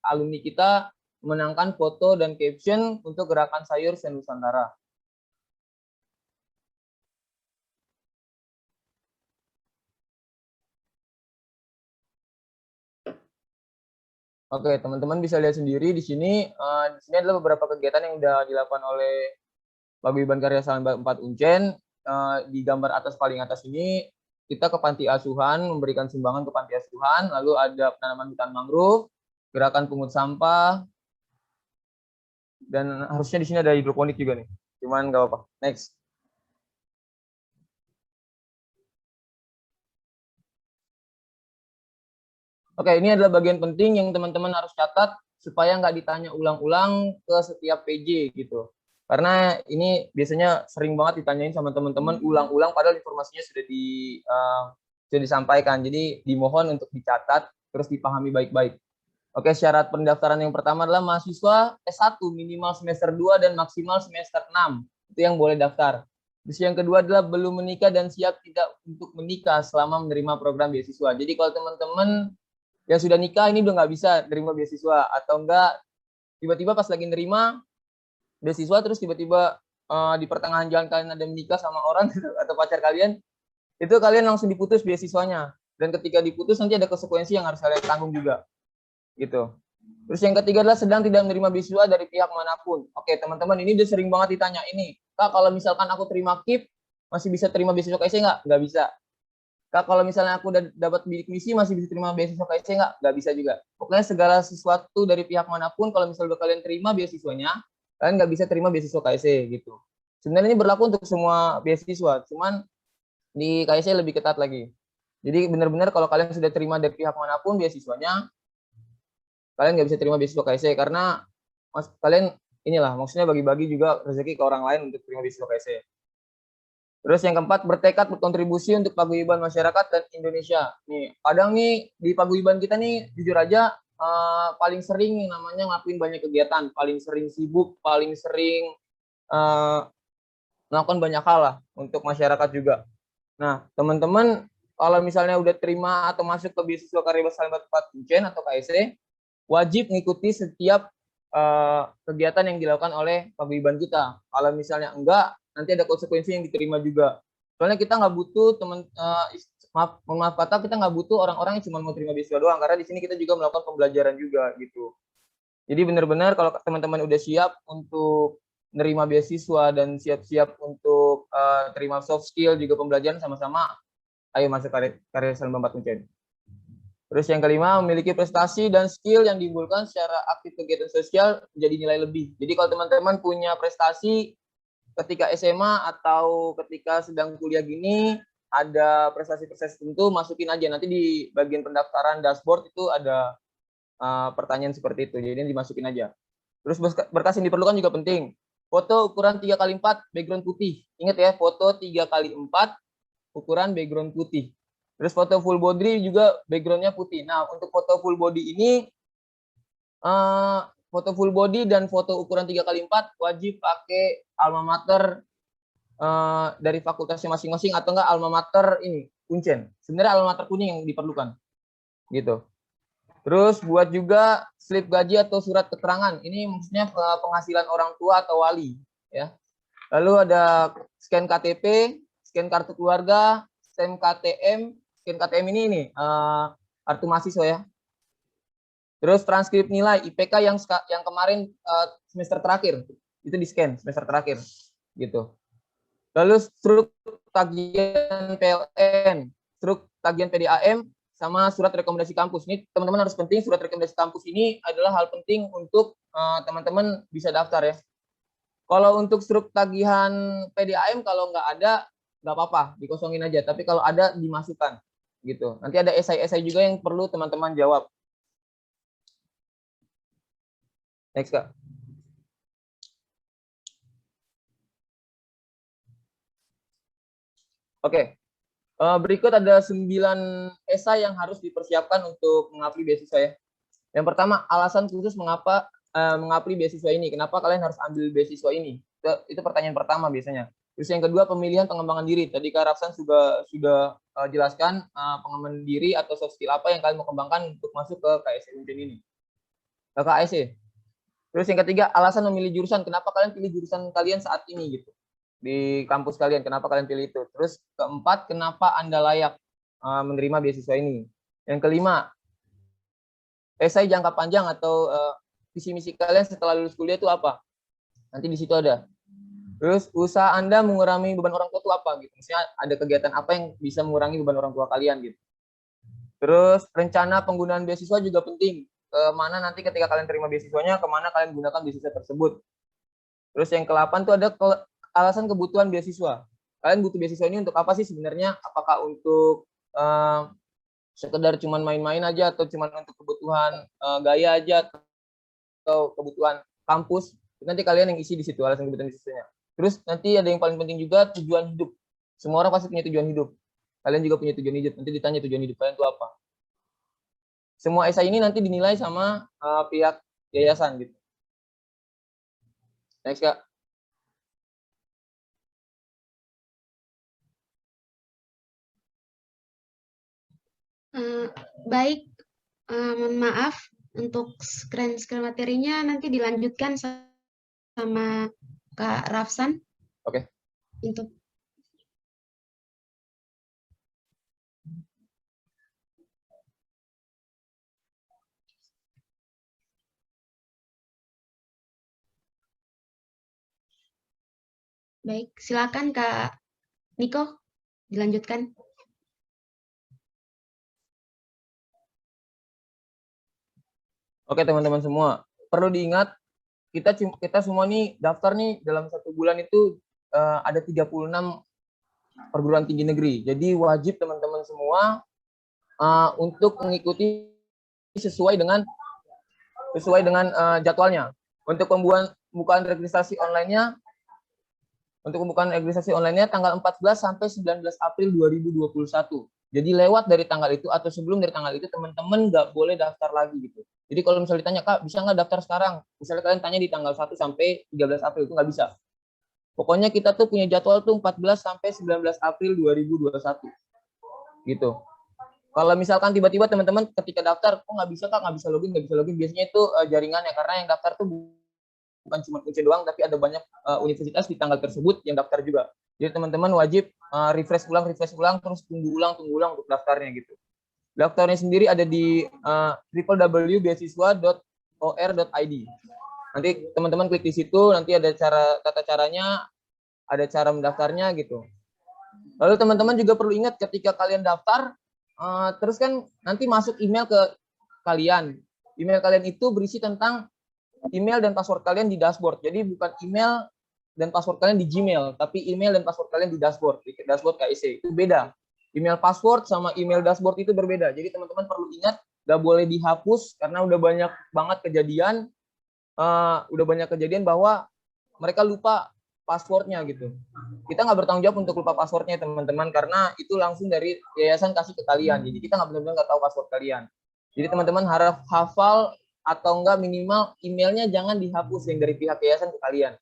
alumni kita memenangkan foto dan caption untuk gerakan sayur Nusantara. Oke, teman-teman bisa lihat sendiri di sini. Di sini adalah beberapa kegiatan yang sudah dilakukan oleh Paguyuban Karya Salemba 4 Uncen. Di gambar atas paling atas ini kita ke panti asuhan, memberikan sumbangan ke panti asuhan. Lalu ada penanaman hutan mangrove, gerakan pungut sampah, dan harusnya di sini ada hidroponik juga nih. Cuman nggak apa-apa. Next. Oke, ini adalah bagian penting yang teman-teman harus catat supaya nggak ditanya ulang-ulang ke setiap PJ gitu. Karena ini biasanya sering banget ditanyain sama teman-teman ulang-ulang padahal informasinya sudah disampaikan. Jadi dimohon untuk dicatat terus dipahami baik-baik. Oke, syarat pendaftaran yang pertama adalah mahasiswa S1 minimal semester 2 dan maksimal semester 6. Itu yang boleh daftar. Terus yang kedua adalah belum menikah dan siap tidak untuk menikah selama menerima program beasiswa. Jadi kalau teman-teman yang sudah nikah ini udah nggak bisa nerima beasiswa, atau enggak tiba-tiba pas lagi nerima beasiswa terus tiba-tiba di pertengahan jalan kalian ada menikah sama orang atau pacar kalian, itu kalian langsung diputus beasiswanya. Dan ketika diputus nanti ada konsekuensi yang harus kalian tanggung juga. Gitu. Terus yang ketiga adalah sedang tidak menerima beasiswa dari pihak manapun. Oke, teman-teman, ini udah sering banget ditanya ini. Kak, kalau misalkan aku terima KIP, masih bisa terima beasiswa KIC nggak? Nggak bisa. Kak, kalau misalnya aku udah dapat bidik misi, masih bisa terima beasiswa KIC nggak? Nggak bisa juga. Pokoknya segala sesuatu dari pihak manapun, kalau misalnya kalian terima beasiswanya, kalian nggak bisa terima beasiswa KIC gitu. Sebenarnya ini berlaku untuk semua beasiswa, cuman di KIC lebih ketat lagi. Jadi benar-benar kalau kalian sudah terima dari pihak manapun beasiswanya, kalian nggak bisa terima beasiswa KIC karena kalian inilah maksudnya bagi-bagi juga rezeki ke orang lain untuk terima beasiswa KIC. Terus yang keempat, bertekad berkontribusi untuk paguyuban masyarakat dan Indonesia. Nih, kadang nih di paguyuban kita nih jujur aja paling sering namanya ngelakuin banyak kegiatan, paling sering sibuk, paling sering melakukan banyak hal lah untuk masyarakat juga. Nah, teman-teman kalau misalnya udah terima atau masuk ke beasiswa karya Sahabat Kuncen atau KIC, wajib mengikuti setiap kegiatan yang dilakukan oleh paguyuban kita. Kalau misalnya enggak, nanti ada konsekuensi yang diterima juga. Soalnya kita nggak butuh maaf kata, kita nggak butuh orang-orang yang cuma mau terima beasiswa doang, karena di sini kita juga melakukan pembelajaran juga gitu. Jadi benar-benar kalau teman-teman udah siap untuk nerima beasiswa dan siap-siap untuk terima soft skill juga pembelajaran sama-sama, ayo masuk karya Sahabat Kuncen. Terus yang kelima, memiliki prestasi dan skill yang ditimbulkan secara aktif kegiatan sosial menjadi nilai lebih. Jadi kalau teman-teman punya prestasi ketika SMA atau ketika sedang kuliah gini, ada prestasi-prestasi tertentu, masukin aja. Nanti di bagian pendaftaran dashboard itu ada pertanyaan seperti itu, jadi dimasukin aja. Terus berkas yang diperlukan juga penting. Foto ukuran 3x4 background putih. Ingat ya, foto 3x4 ukuran background putih. Terus foto full body juga backgroundnya putih. Nah, untuk foto full body ini, foto full body dan foto ukuran 3x4 wajib pakai alma mater dari fakultasnya masing-masing atau enggak alma mater ini, Kuncen. Sebenarnya alma mater kuning yang diperlukan. Gitu. Terus buat juga slip gaji atau surat keterangan. Ini maksudnya penghasilan orang tua atau wali. Ya. Lalu ada scan KTP, scan kartu keluarga, scan KTM. Scan KTM ini kartu mahasiswa ya. Terus transkrip nilai IPK yang kemarin semester terakhir itu di scan semester terakhir gitu. Lalu struk tagihan PLN, struk tagihan PDAM, sama surat rekomendasi kampus. Ini teman-teman harus penting, surat rekomendasi kampus ini adalah hal penting untuk teman-teman bisa daftar ya. Kalau untuk struk tagihan PDAM kalau nggak ada nggak apa-apa, dikosongin aja. Tapi kalau ada dimasukkan gitu. Nanti ada esai-esai juga yang perlu teman-teman jawab. Next, Kak. Oke. Berikut ada 9 esai yang harus dipersiapkan untuk mengapli beasiswa ya. Yang pertama, alasan khusus mengapa mengapli beasiswa ini. Kenapa kalian harus ambil beasiswa ini? Itu pertanyaan pertama biasanya. Terus yang kedua, pemilihan pengembangan diri. Tadi Kak Rafsan sudah jelaskan pengembangan diri atau soft skill apa yang kalian mau kembangkan untuk masuk ke KIC Kuncen ini. Ke KIC. Terus yang ketiga, alasan memilih jurusan. Kenapa kalian pilih jurusan kalian saat ini gitu? Di kampus kalian, kenapa kalian pilih itu? Terus keempat, kenapa Anda layak menerima beasiswa ini? Yang kelima, esai jangka panjang atau visi misi kalian setelah lulus kuliah itu apa? Nanti di situ ada. Terus usaha Anda mengurangi beban orang tua itu apa gitu. Misalnya ada kegiatan apa yang bisa mengurangi beban orang tua kalian gitu. Terus rencana penggunaan beasiswa juga penting. Kemana nanti ketika kalian terima beasiswanya, kemana kalian gunakan beasiswa tersebut. Terus yang ke-8 tuh ada alasan kebutuhan beasiswa. Kalian butuh beasiswa ini untuk apa sih sebenarnya? Apakah untuk sekedar cuman main-main aja atau cuman untuk kebutuhan gaya aja atau kebutuhan kampus? Nanti kalian yang isi di situ alasan kebutuhan beasiswanya. Terus nanti ada yang paling penting juga tujuan hidup. Semua orang pasti punya tujuan hidup. Kalian juga punya tujuan hidup. Nanti ditanya tujuan hidup kalian itu apa. semua esai ini nanti dinilai sama pihak yayasan gitu. Next Kak. Baik, mohon maaf untuk screen materinya nanti dilanjutkan sama Kak Rafsan. Oke. Untuk baik, silakan Kak Niko dilanjutkan. Oke teman-teman semua, perlu diingat kita semua nih daftar nih dalam 1 bulan itu ada 36 perguruan tinggi negeri. Jadi wajib teman-teman semua untuk mengikuti sesuai dengan jadwalnya. Untuk pembukaan registrasi online-nya tanggal 14 sampai 19 April 2021. Jadi lewat dari tanggal itu atau sebelum dari tanggal itu teman-teman nggak boleh daftar lagi gitu. Jadi kalau misalnya ditanya, Kak, bisa nggak daftar sekarang? Misalnya kalian tanya di tanggal 1 sampai 13 April, itu nggak bisa. Pokoknya kita tuh punya jadwal tuh 14 sampai 19 April 2021. Gitu. Kalau misalkan tiba-tiba teman-teman ketika daftar, kok nggak bisa Kak, nggak bisa login, biasanya itu jaringannya, karena yang daftar tuh bukan cuma UNC doang, tapi ada banyak universitas di tanggal tersebut yang daftar juga. Jadi teman-teman wajib refresh ulang, terus tunggu ulang untuk daftarnya gitu. Daftarnya sendiri ada di www.beasiswa.or.id. Nanti teman-teman klik di situ, nanti ada tata caranya, ada cara mendaftarnya gitu. Lalu teman-teman juga perlu ingat ketika kalian daftar, terus kan nanti masuk email ke kalian. Email kalian itu berisi tentang email dan password kalian di dashboard. Jadi bukan email dan password kalian di Gmail, tapi email dan password kalian di dashboard KIC. Itu beda. Email password sama email dashboard itu berbeda. Jadi teman-teman perlu ingat, nggak boleh dihapus karena udah banyak banget kejadian bahwa mereka lupa passwordnya gitu. Kita nggak bertanggung jawab untuk lupa passwordnya teman-teman, karena itu langsung dari yayasan kasih ke kalian. Jadi kita nggak benar-benar nggak tahu password kalian. Jadi teman-teman harus hafal atau enggak minimal emailnya jangan dihapus yang dari pihak yayasan ke kalian.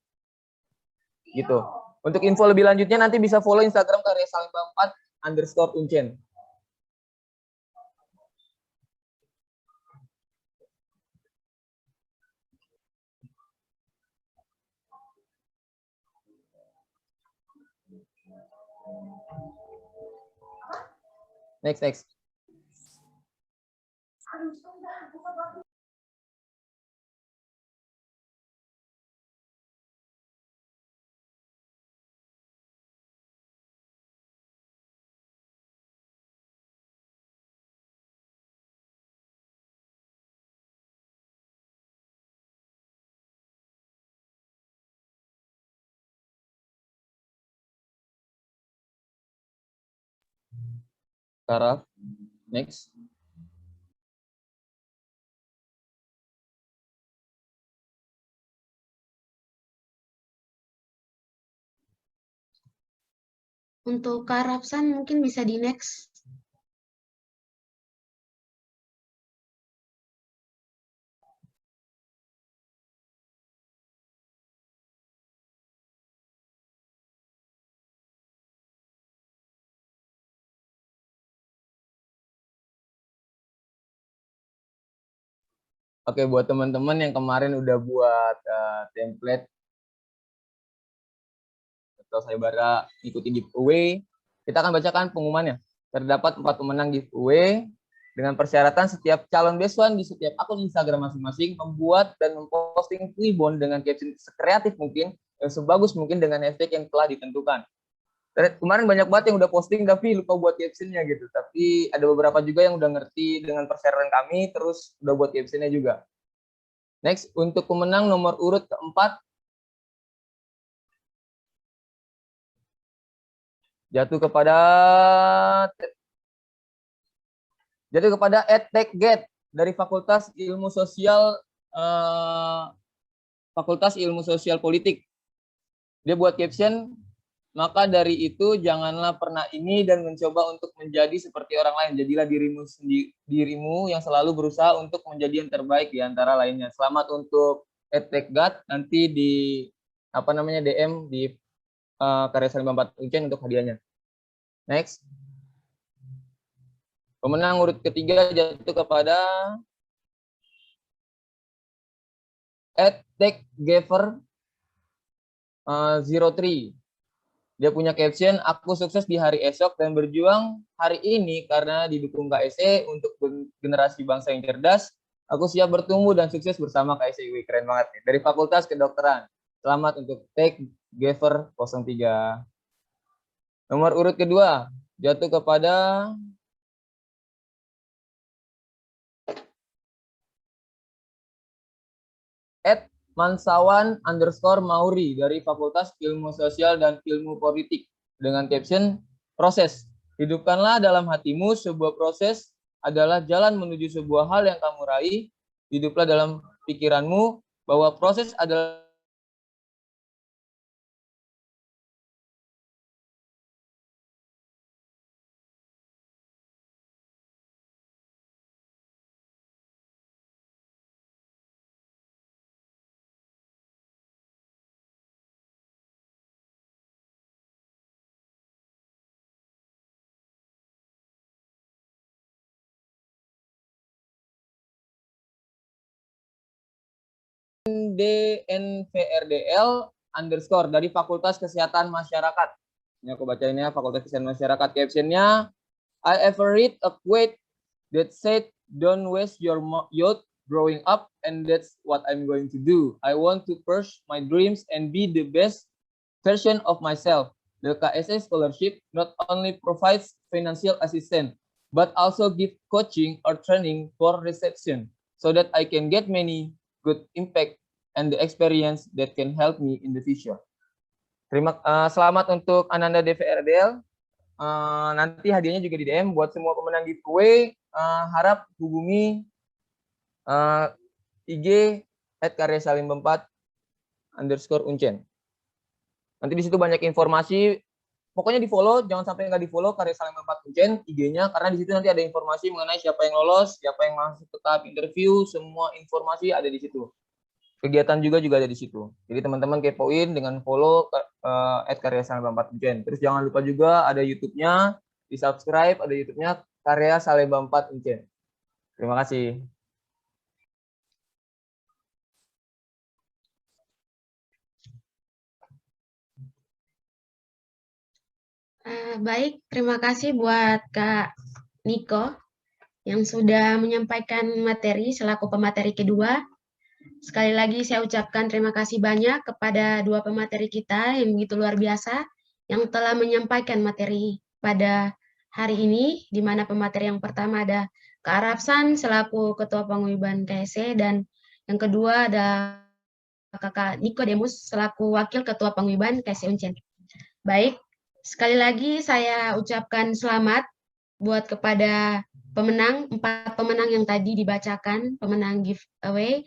Gitu. Untuk info lebih lanjutnya nanti bisa follow Instagram Karya Salemba 4_Uncen. Next. Sarah, next. Untuk Kak Rafsan mungkin bisa di next. Oke, buat teman-teman yang kemarin udah buat template atau sayembara ikuti giveaway, kita akan bacakan pengumumannya. Terdapat 4 pemenang giveaway dengan persyaratan setiap calon besuan di setiap akun Instagram masing-masing membuat dan memposting Twibbon dengan caption sekreatif mungkin, yang sebagus mungkin dengan hashtag yang telah ditentukan. Kemarin banyak banget yang udah posting tapi lupa buat captionnya gitu. Tapi ada beberapa juga yang udah ngerti dengan persyaratan kami, terus udah buat captionnya juga. Next, untuk pemenang nomor urut keempat, jatuh kepada @techget dari Fakultas Ilmu Sosial Politik. Dia buat caption, Maka dari itu janganlah pernah ini dan mencoba untuk menjadi seperti orang lain. Jadilah dirimu yang selalu berusaha untuk menjadi yang terbaik di antara lainnya. Selamat untuk @techgat, nanti di DM di Karya Salim 4 Uncen untuk hadiahnya. Next. Pemenang urut ketiga jatuh kepada @techgaver03. Dia punya caption, aku sukses di hari esok dan berjuang hari ini karena didukung KSE untuk generasi bangsa yang cerdas. Aku siap bertumbuh dan sukses bersama KSE. Wih, keren banget nih. Dari Fakultas Kedokteran. Selamat untuk techgaver03. Nomor urut kedua jatuh kepada @mansawan_mauri dari Fakultas Ilmu Sosial dan Ilmu Politik dengan caption proses. Hidupkanlah dalam hatimu sebuah proses adalah jalan menuju sebuah hal yang kamu raih. Hiduplah dalam pikiranmu bahwa proses adalah DNVRDL _ dari Fakultas Kesehatan Masyarakat. Ini aku bacain ya, Fakultas Kesehatan Masyarakat. Captionnya, I ever read a quote that said, don't waste your youth growing up, and that's what I'm going to do. I want to pursue my dreams and be the best version of myself. The KSE scholarship not only provides financial assistance, but also give coaching or training for reception, so that I can get many good impact and the experience that can help me in the future. Selamat untuk Ananda DVRDL. Nanti hadiahnya juga di DM buat semua pemenang giveaway. Harap hubungi IG @karyasalim4_uncen. Nanti di situ banyak informasi. Pokoknya di follow, jangan sampai nggak di follow Karya Salim 4 Uncen IG-nya, karena di situ nanti ada informasi mengenai siapa yang lolos, siapa yang masuk ke tahap interview, semua informasi ada di situ. Kegiatan juga ada di situ. Jadi teman-teman kepoin dengan follow Karya Salim 4 Uncen. Terus jangan lupa juga ada YouTube-nya, di subscribe, ada YouTube-nya Karya Salim 4 Uncen. Terima kasih. Baik, terima kasih buat Kak Niko yang sudah menyampaikan materi selaku pemateri kedua. Sekali lagi saya ucapkan terima kasih banyak kepada dua pemateri kita yang begitu luar biasa yang telah menyampaikan materi pada hari ini, di mana pemateri yang pertama ada Kak Arafsan selaku Ketua Paguyuban KSE, dan yang kedua ada Kakak Nikodemus selaku Wakil Ketua Paguyuban KSE Uncen. Baik, sekali lagi saya ucapkan selamat buat kepada pemenang, 4 pemenang yang tadi dibacakan, pemenang giveaway.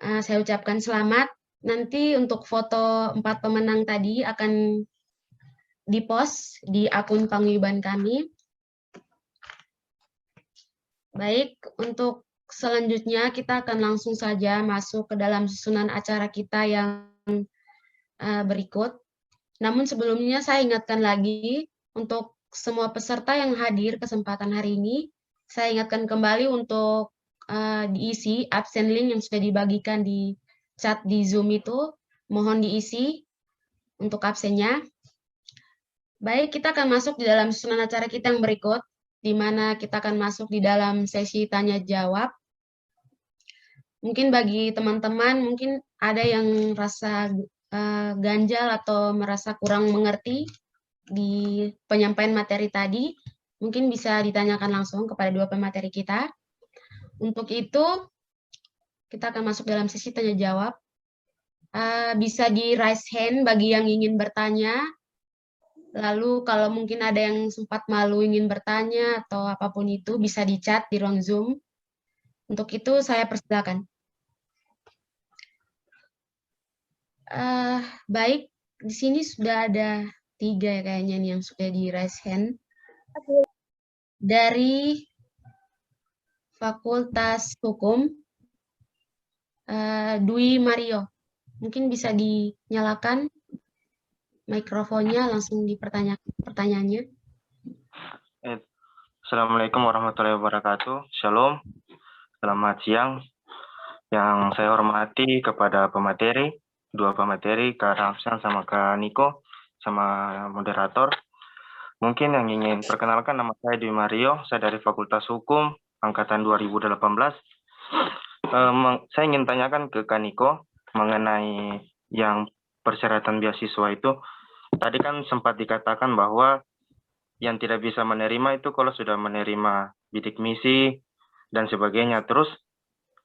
Saya ucapkan selamat. Nanti untuk foto 4 pemenang tadi akan dipost di akun Paguyuban kami. Baik, untuk selanjutnya kita akan langsung saja masuk ke dalam susunan acara kita yang berikut. Namun sebelumnya saya ingatkan lagi untuk semua peserta yang hadir kesempatan hari ini, saya ingatkan kembali untuk diisi absen link yang sudah dibagikan di chat di Zoom itu, mohon diisi untuk absennya. Baik, kita akan masuk di dalam susunan acara kita yang berikut, di mana kita akan masuk di dalam sesi tanya-jawab. Mungkin bagi teman-teman, mungkin ada yang rasa ganjal atau merasa kurang mengerti di penyampaian materi tadi, mungkin bisa ditanyakan langsung kepada dua pemateri kita. Untuk itu, kita akan masuk dalam sesi tanya-jawab. Bisa di raise hand bagi yang ingin bertanya. Lalu kalau mungkin ada yang sempat malu ingin bertanya atau apapun itu, bisa di chat di ruang Zoom. Untuk itu, saya persilakan. Baik, di sini sudah ada 3 ya kayaknya nih yang sudah di raise hand. Dari Fakultas Hukum, Dwi Mario. Mungkin bisa dinyalakan mikrofonnya, langsung pertanyaannya. Assalamualaikum warahmatullahi wabarakatuh. Shalom. Selamat siang. Yang saya hormati kepada pemateri, dua pemateri, Kak Ramsan sama Kak Niko, sama moderator. Mungkin yang ingin perkenalkan, nama saya Dwi Mario, saya dari Fakultas Hukum, Angkatan 2018. Saya ingin tanyakan ke Kak Niko mengenai yang persyaratan beasiswa itu. Tadi kan sempat dikatakan bahwa yang tidak bisa menerima itu kalau sudah menerima bidik misi dan sebagainya. Terus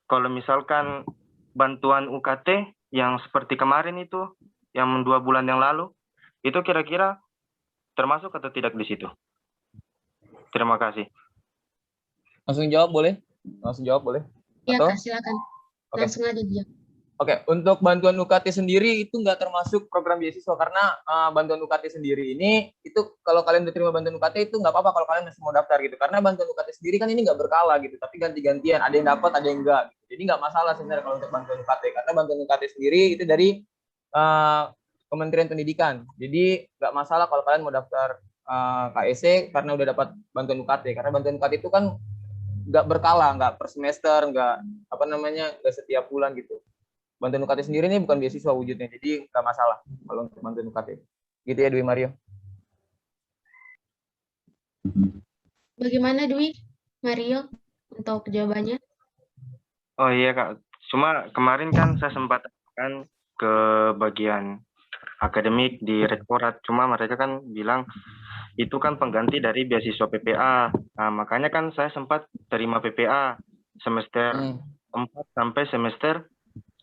kalau misalkan bantuan UKT yang seperti kemarin itu, yang 2 bulan yang lalu, itu kira-kira termasuk atau tidak di situ? Terima kasih. Langsung jawab boleh? Langsung jawab boleh? Iya, Atau? Kak, silakan. Oke. Langsung aja dia. Oke, untuk bantuan UKT sendiri itu nggak termasuk program beasiswa karena bantuan UKT sendiri ini itu kalau kalian udah terima bantuan UKT itu nggak apa-apa kalau kalian masih mau daftar gitu karena bantuan UKT sendiri kan ini nggak berkala gitu tapi ganti-gantian ada yang dapat ada yang enggak gitu. Jadi nggak masalah sebenarnya kalau untuk bantuan UKT karena bantuan UKT sendiri itu dari Kementerian Pendidikan. Jadi nggak masalah kalau kalian mau daftar KSC karena udah dapat bantuan UKT karena bantuan UKT itu kan nggak berkala, nggak per semester, nggak nggak setiap bulan gitu. Bantuan UKT sendiri ini bukan beasiswa wujudnya, jadi nggak masalah kalau untuk bantuan UKT. Gitu ya Dwi Mario. Bagaimana Dwi Mario untuk jawabannya? Oh iya Kak, cuma kemarin kan saya sempat kan ke bagian akademik di rektorat, cuma mereka kan bilang itu kan pengganti dari beasiswa PPA. Nah, makanya kan saya sempat terima PPA semester 4 sampai semester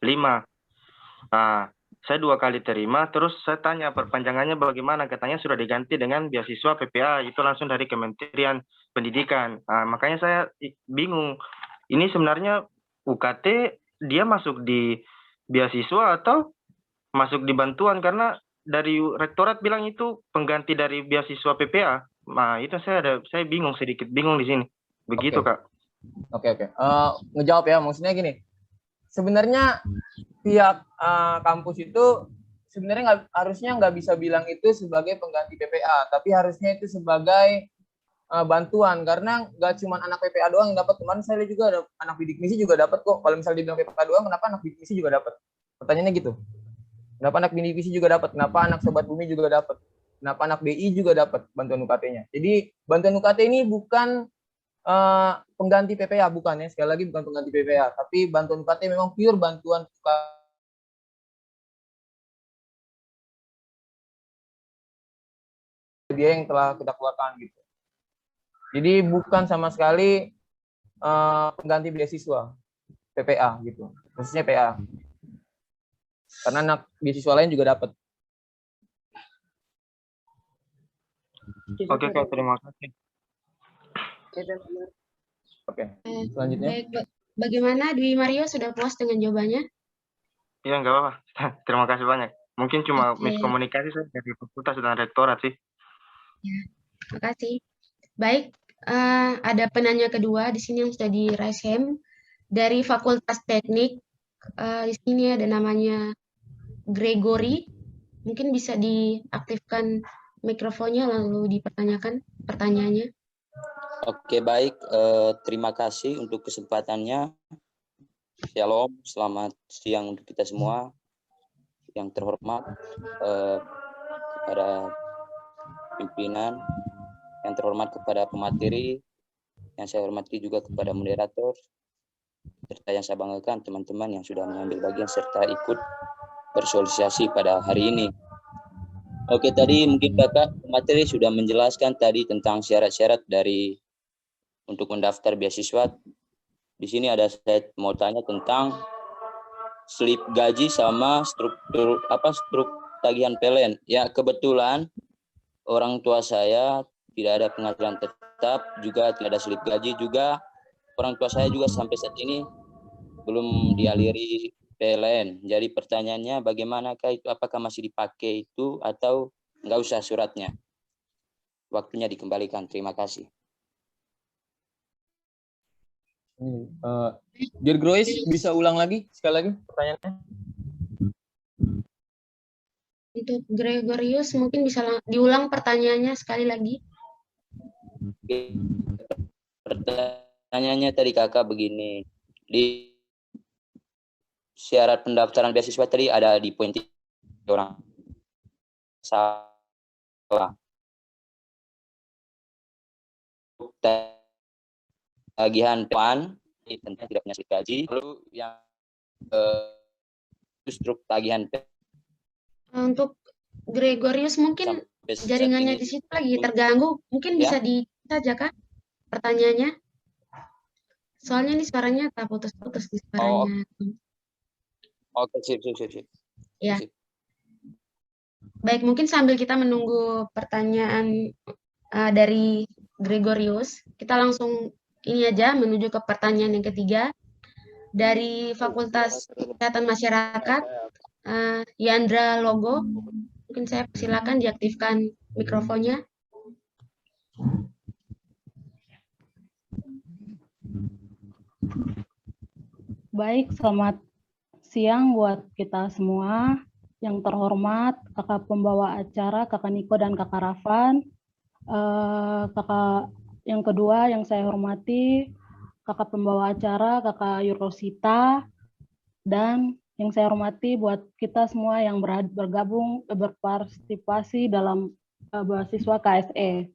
5. Nah, saya 2 kali terima, terus saya tanya perpanjangannya bagaimana, katanya sudah diganti dengan beasiswa PPA, itu langsung dari Kementerian Pendidikan. Nah, makanya saya bingung, ini sebenarnya UKT dia masuk di beasiswa atau masuk di bantuan, karena dari rektorat bilang itu pengganti dari beasiswa PPA. Nah, itu saya bingung, sedikit bingung di sini. Begitu, Kak. Oke. Ngejawab ya, maksudnya gini. Sebenarnya pihak kampus itu sebenarnya harusnya nggak bisa bilang itu sebagai pengganti PPA, tapi harusnya itu sebagai bantuan karena nggak cuma anak PPA doang yang dapat. Kemarin saya juga ada anak bidik misi juga dapat kok. Kalau misalnya dibilang PPA doang, kenapa anak bidik misi juga dapat? Pertanyaannya gitu. Kenapa anak bidik misi juga dapat? Kenapa anak sobat bumi juga dapat? Kenapa anak BI juga dapat bantuan UKT-nya? Jadi bantuan UKT ini bukan pengganti PPA, bukan ya, sekali lagi bukan pengganti PPA, tapi bantuan UKT memang pure bantuan biaya yang telah kita keluarkan gitu. Jadi bukan sama sekali pengganti beasiswa PPA gitu, khususnya PA. Karena anak beasiswa lain juga dapat. Oke, Kak, terima kasih. Oke, selanjutnya. Baik, bagaimana Dwi Mario, sudah puas dengan jawabannya? Iya, nggak apa-apa. Terima kasih banyak. Mungkin cuma miskomunikasi saya dari fakultas dan rektorat sih. Ya, terima kasih. Baik, ada penanya kedua di sini yang sudah di raise hand dari Fakultas Teknik. Di sini ada namanya Gregory. Mungkin bisa diaktifkan mikrofonnya lalu dipertanyakan pertanyaannya. Oke, baik. Terima kasih untuk kesempatannya. Shalom, selamat siang untuk kita semua. Yang terhormat kepada pimpinan, yang terhormat kepada pemateri, yang saya hormati juga kepada moderator, serta yang saya banggakan teman-teman yang sudah mengambil bagian serta ikut bersosialisasi pada hari ini. Oke, tadi mungkin Kakak pemateri sudah menjelaskan tadi tentang syarat-syarat dari untuk mendaftar beasiswa. Di sini ada saya mau tanya tentang slip gaji sama struktur tagihan PLN. Ya, kebetulan orang tua saya tidak ada penghasilan tetap, juga tidak ada slip gaji, juga orang tua saya juga sampai saat ini belum dialiri PLN. Jadi pertanyaannya bagaimanakah itu, apakah masih dipakai itu atau nggak usah suratnya. Waktunya dikembalikan. Terima kasih. Dear Grois, bisa ulang lagi sekali lagi pertanyaannya? Untuk Gregorius mungkin bisa diulang pertanyaannya sekali lagi. Pertanyaannya tadi kakak begini, di syarat pendaftaran beasiswa tadi ada di poin 3 orang salah. Tagihan PAN tentunya tidak punya slip gaji. Lalu yang justru tagihan Untuk Gregorius mungkin sampai saat jaringannya ini di situ lagi terganggu. Mungkin Ya. bisa saja Kak pertanyaannya. Soalnya ini suaranya tak putus-putus di suaranya. Oke, sip. Ya. Sip. Baik, mungkin sambil kita menunggu pertanyaan dari Gregorius, kita langsung ini aja menuju ke pertanyaan yang ketiga dari Fakultas Kesehatan Masyarakat, Yandra Logo. Mungkin saya persilakan diaktifkan mikrofonnya. Baik, selamat siang buat kita semua. Yang terhormat, kakak pembawa acara, kakak Niko dan kakak Rafan. Kakak yang kedua yang saya hormati, kakak pembawa acara, kakak Yurosita. Dan yang saya hormati buat kita semua yang bergabung, berpartisipasi dalam beasiswa KSE.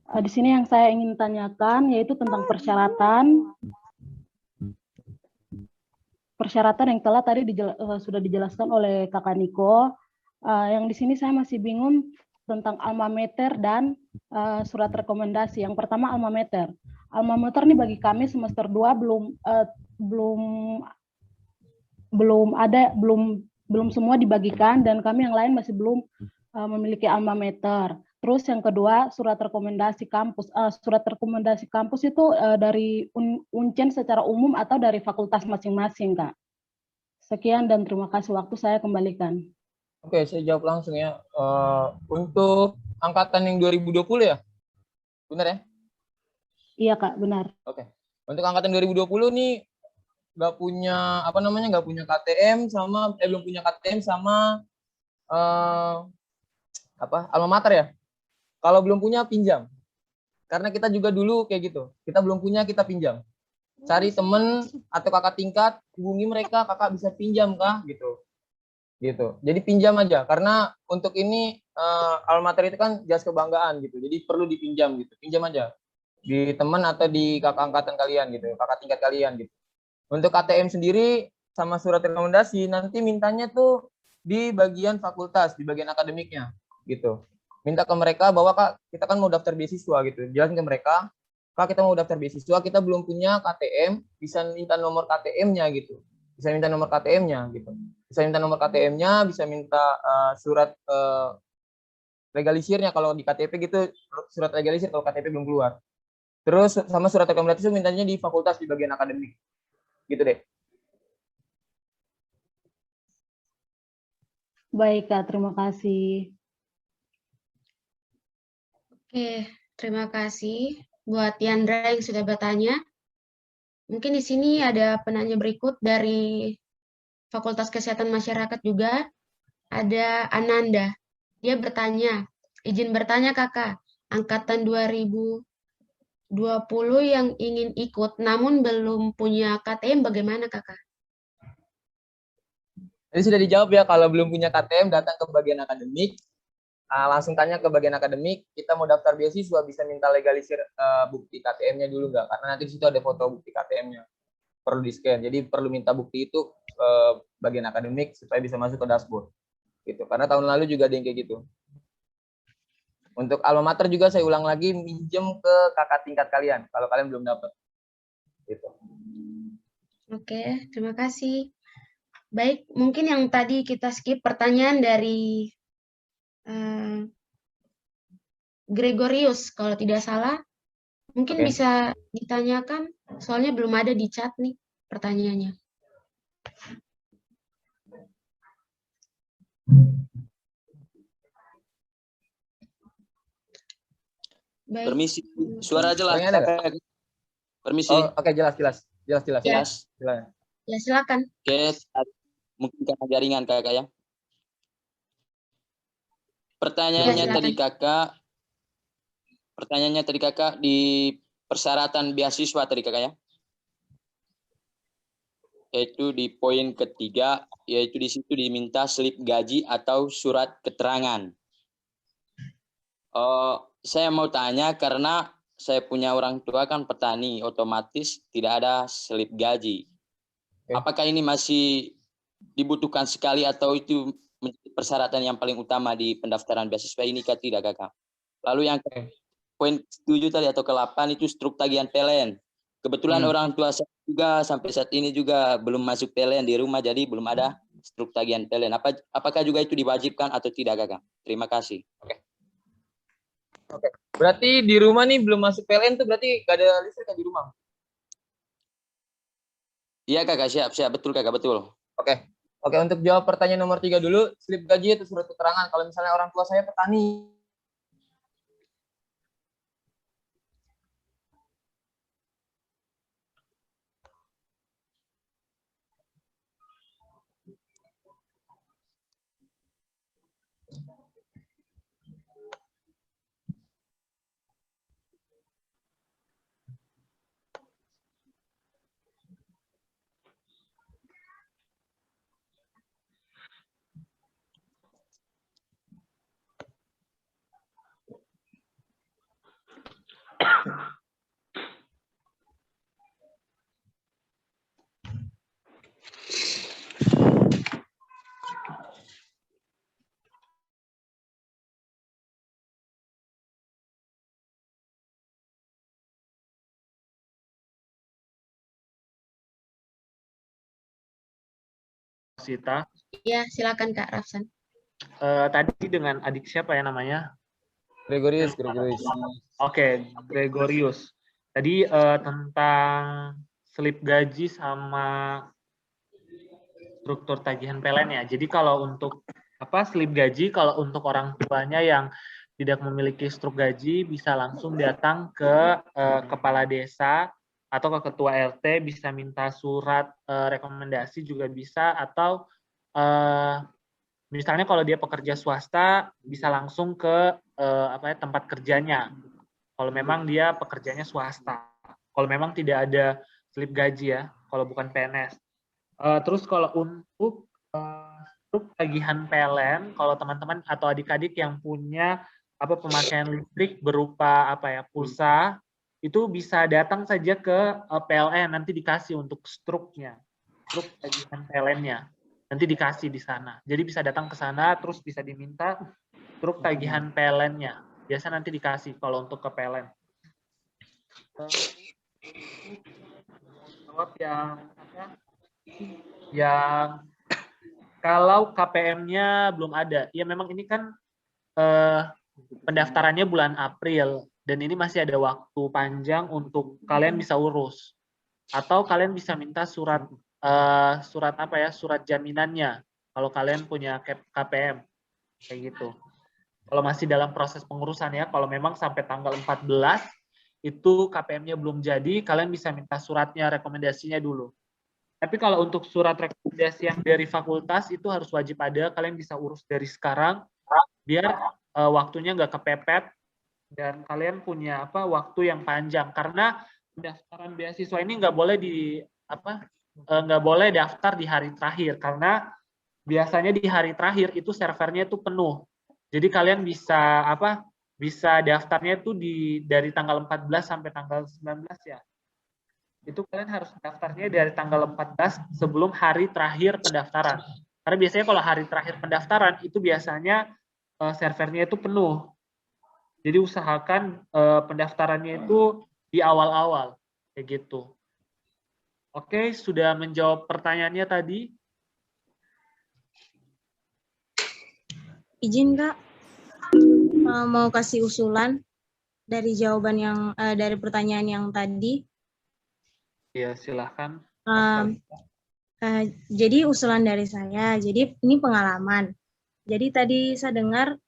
Di sini yang saya ingin tanyakan yaitu tentang persyaratan yang telah tadi sudah dijelaskan oleh kakak Niko. Yang di sini saya masih bingung tentang alma mater dan surat rekomendasi. Yang pertama alma mater. Alma mater ini bagi kami semester 2 belum semua dibagikan dan kami yang lain masih belum memiliki alma mater. Terus yang kedua surat rekomendasi kampus. Surat rekomendasi kampus itu dari Uncen secara umum atau dari fakultas masing-masing, Kak. Sekian dan terima kasih, waktu saya kembalikan. Oke, saya jawab langsung ya. Untuk angkatan yang 2020 ya? Benar ya? Iya, Kak, benar. Oke. Untuk angkatan 2020 nih nggak punya nggak punya KTM sama belum punya KTM sama alma mater ya. Kalau belum punya pinjam. Karena kita juga dulu kayak gitu. Kita belum punya, kita pinjam. Cari temen atau kakak tingkat, hubungi mereka, kakak bisa pinjam kah gitu. Gitu. Jadi pinjam aja karena untuk ini alma mater itu kan jas kebanggaan gitu. Jadi perlu dipinjam gitu. Pinjam aja di teman atau di kakak angkatan kalian gitu, kakak tingkat kalian gitu. Untuk KTM sendiri sama surat rekomendasi nanti mintanya tuh di bagian fakultas, di bagian akademiknya gitu. Minta ke mereka bahwa Kak, kita kan mau daftar beasiswa gitu. Jelasin ke mereka, Kak kita mau daftar beasiswa, kita belum punya KTM, bisa minta nomor KTM-nya gitu. Bisa minta nomor KTM-nya gitu. Bisa minta nomor KTM-nya, bisa minta surat legalisirnya kalau di KTP gitu, surat legalisir kalau KTP belum keluar. Terus sama surat rekomendasi itu mintanya di fakultas di bagian akademik. Gitu deh. Baik, Kak, terima kasih. Oke, terima kasih buat Yandra yang sudah bertanya. Mungkin di sini ada penanya berikut dari Fakultas Kesehatan Masyarakat juga. Ada Ananda. Dia bertanya, izin bertanya Kakak, angkatan 2020 yang ingin ikut namun belum punya KTM bagaimana Kakak? Jadi sudah dijawab ya, kalau belum punya KTM datang ke bagian akademik, langsung tanya ke bagian akademik, kita mau daftar beasiswa bisa minta legalisir bukti KTM-nya dulu nggak? Karena nanti di situ ada foto bukti KTM-nya, perlu di scan. Jadi perlu minta bukti itu ke bagian akademik supaya bisa masuk ke dashboard. Gitu. Karena tahun lalu juga ada yang kayak gitu. Untuk alma mater juga saya ulang lagi, minjem ke kakak tingkat kalian kalau kalian belum dapat. Gitu. Oke, terima kasih. Baik, mungkin yang tadi kita skip pertanyaan dari Gregorius, kalau tidak salah. Mungkin bisa ditanyakan, soalnya belum ada di chat nih pertanyaannya. Baik. Permisi, suara jelas. Suaranya ada nggak? Kakak. Permisi. Oh, oke, jelas. Ya. Jelas. Silakan. Ya, silakan. Oke, mungkin karena jaringan kakak ya. Pertanyaannya Ya, tadi kakak di persyaratan beasiswa tadi kakak ya. Yaitu di poin ketiga, yaitu di situ diminta slip gaji atau surat keterangan. Saya mau tanya karena saya punya orang tua kan petani, otomatis tidak ada slip gaji. Apakah ini masih dibutuhkan sekali atau itu menjadi persyaratan yang paling utama di pendaftaran beasiswa ini kah tidak kakak? Lalu yang poin 7 tadi atau ke-8 itu struk tagihan PLN. Kebetulan orang tua saya juga sampai saat ini juga belum masuk PLN di rumah, jadi belum ada struk tagihan PLN. Apakah juga itu diwajibkan atau tidak kakak? Terima kasih. Oke. Berarti di rumah nih belum masuk PLN tuh berarti gak ada listrik kan di rumah? Iya kakak, siap, betul kakak, betul. Oke, untuk jawab pertanyaan nomor 3 dulu, slip gaji itu surat keterangan. Kalau misalnya orang tua saya petani, Sita. Ya, silakan Kak Rafsan. Tadi dengan adik siapa ya namanya? Gregorius. Oke, Gregorius. Tadi tentang slip gaji sama struktur tagihan PLN ya. Jadi kalau untuk slip gaji, kalau untuk orang tuanya yang tidak memiliki struk gaji bisa langsung datang ke kepala desa atau ke ketua RT, bisa minta surat rekomendasi juga bisa, atau misalnya kalau dia pekerja swasta bisa langsung ke tempat kerjanya. Kalau memang dia pekerjanya swasta. Kalau memang tidak ada slip gaji ya, kalau bukan PNS. Terus kalau untuk struk tagihan PLN, kalau teman-teman atau adik-adik yang punya pemakaian listrik berupa pulsa, itu bisa datang saja ke PLN, nanti dikasih untuk struknya, struk tagihan PLN-nya, nanti dikasih di sana. Jadi bisa datang ke sana, terus bisa diminta struk tagihan PLN-nya. Biasa nanti dikasih kalau untuk ke PLN. Jawab yang kalau KPM-nya belum ada, ya memang ini kan pendaftarannya bulan April, dan ini masih ada waktu panjang untuk kalian bisa urus, atau kalian bisa minta surat surat jaminannya kalau kalian punya KPM kayak gitu. Kalau masih dalam proses pengurusan ya, kalau memang sampai tanggal 14 itu KPM-nya belum jadi, kalian bisa minta suratnya, rekomendasinya dulu. Tapi kalau untuk surat rekomendasi yang dari fakultas itu harus wajib ada, kalian bisa urus dari sekarang biar waktunya nggak kepepet dan kalian punya waktu yang panjang, karena pendaftaran beasiswa ini nggak boleh daftar di hari terakhir, karena biasanya di hari terakhir itu servernya itu penuh. Jadi kalian bisa bisa daftarnya itu dari tanggal 14 sampai tanggal 19 ya. Itu kalian harus daftarnya dari tanggal 14 sebelum hari terakhir pendaftaran. Karena biasanya kalau hari terakhir pendaftaran itu biasanya servernya itu penuh. Jadi usahakan pendaftarannya itu di awal-awal kayak gitu. Oke, sudah menjawab pertanyaannya tadi? Izin Kak, mau kasih usulan dari jawaban yang dari pertanyaan yang tadi. Ya, silahkan. Jadi usulan dari saya, jadi ini pengalaman. Jadi tadi saya dengar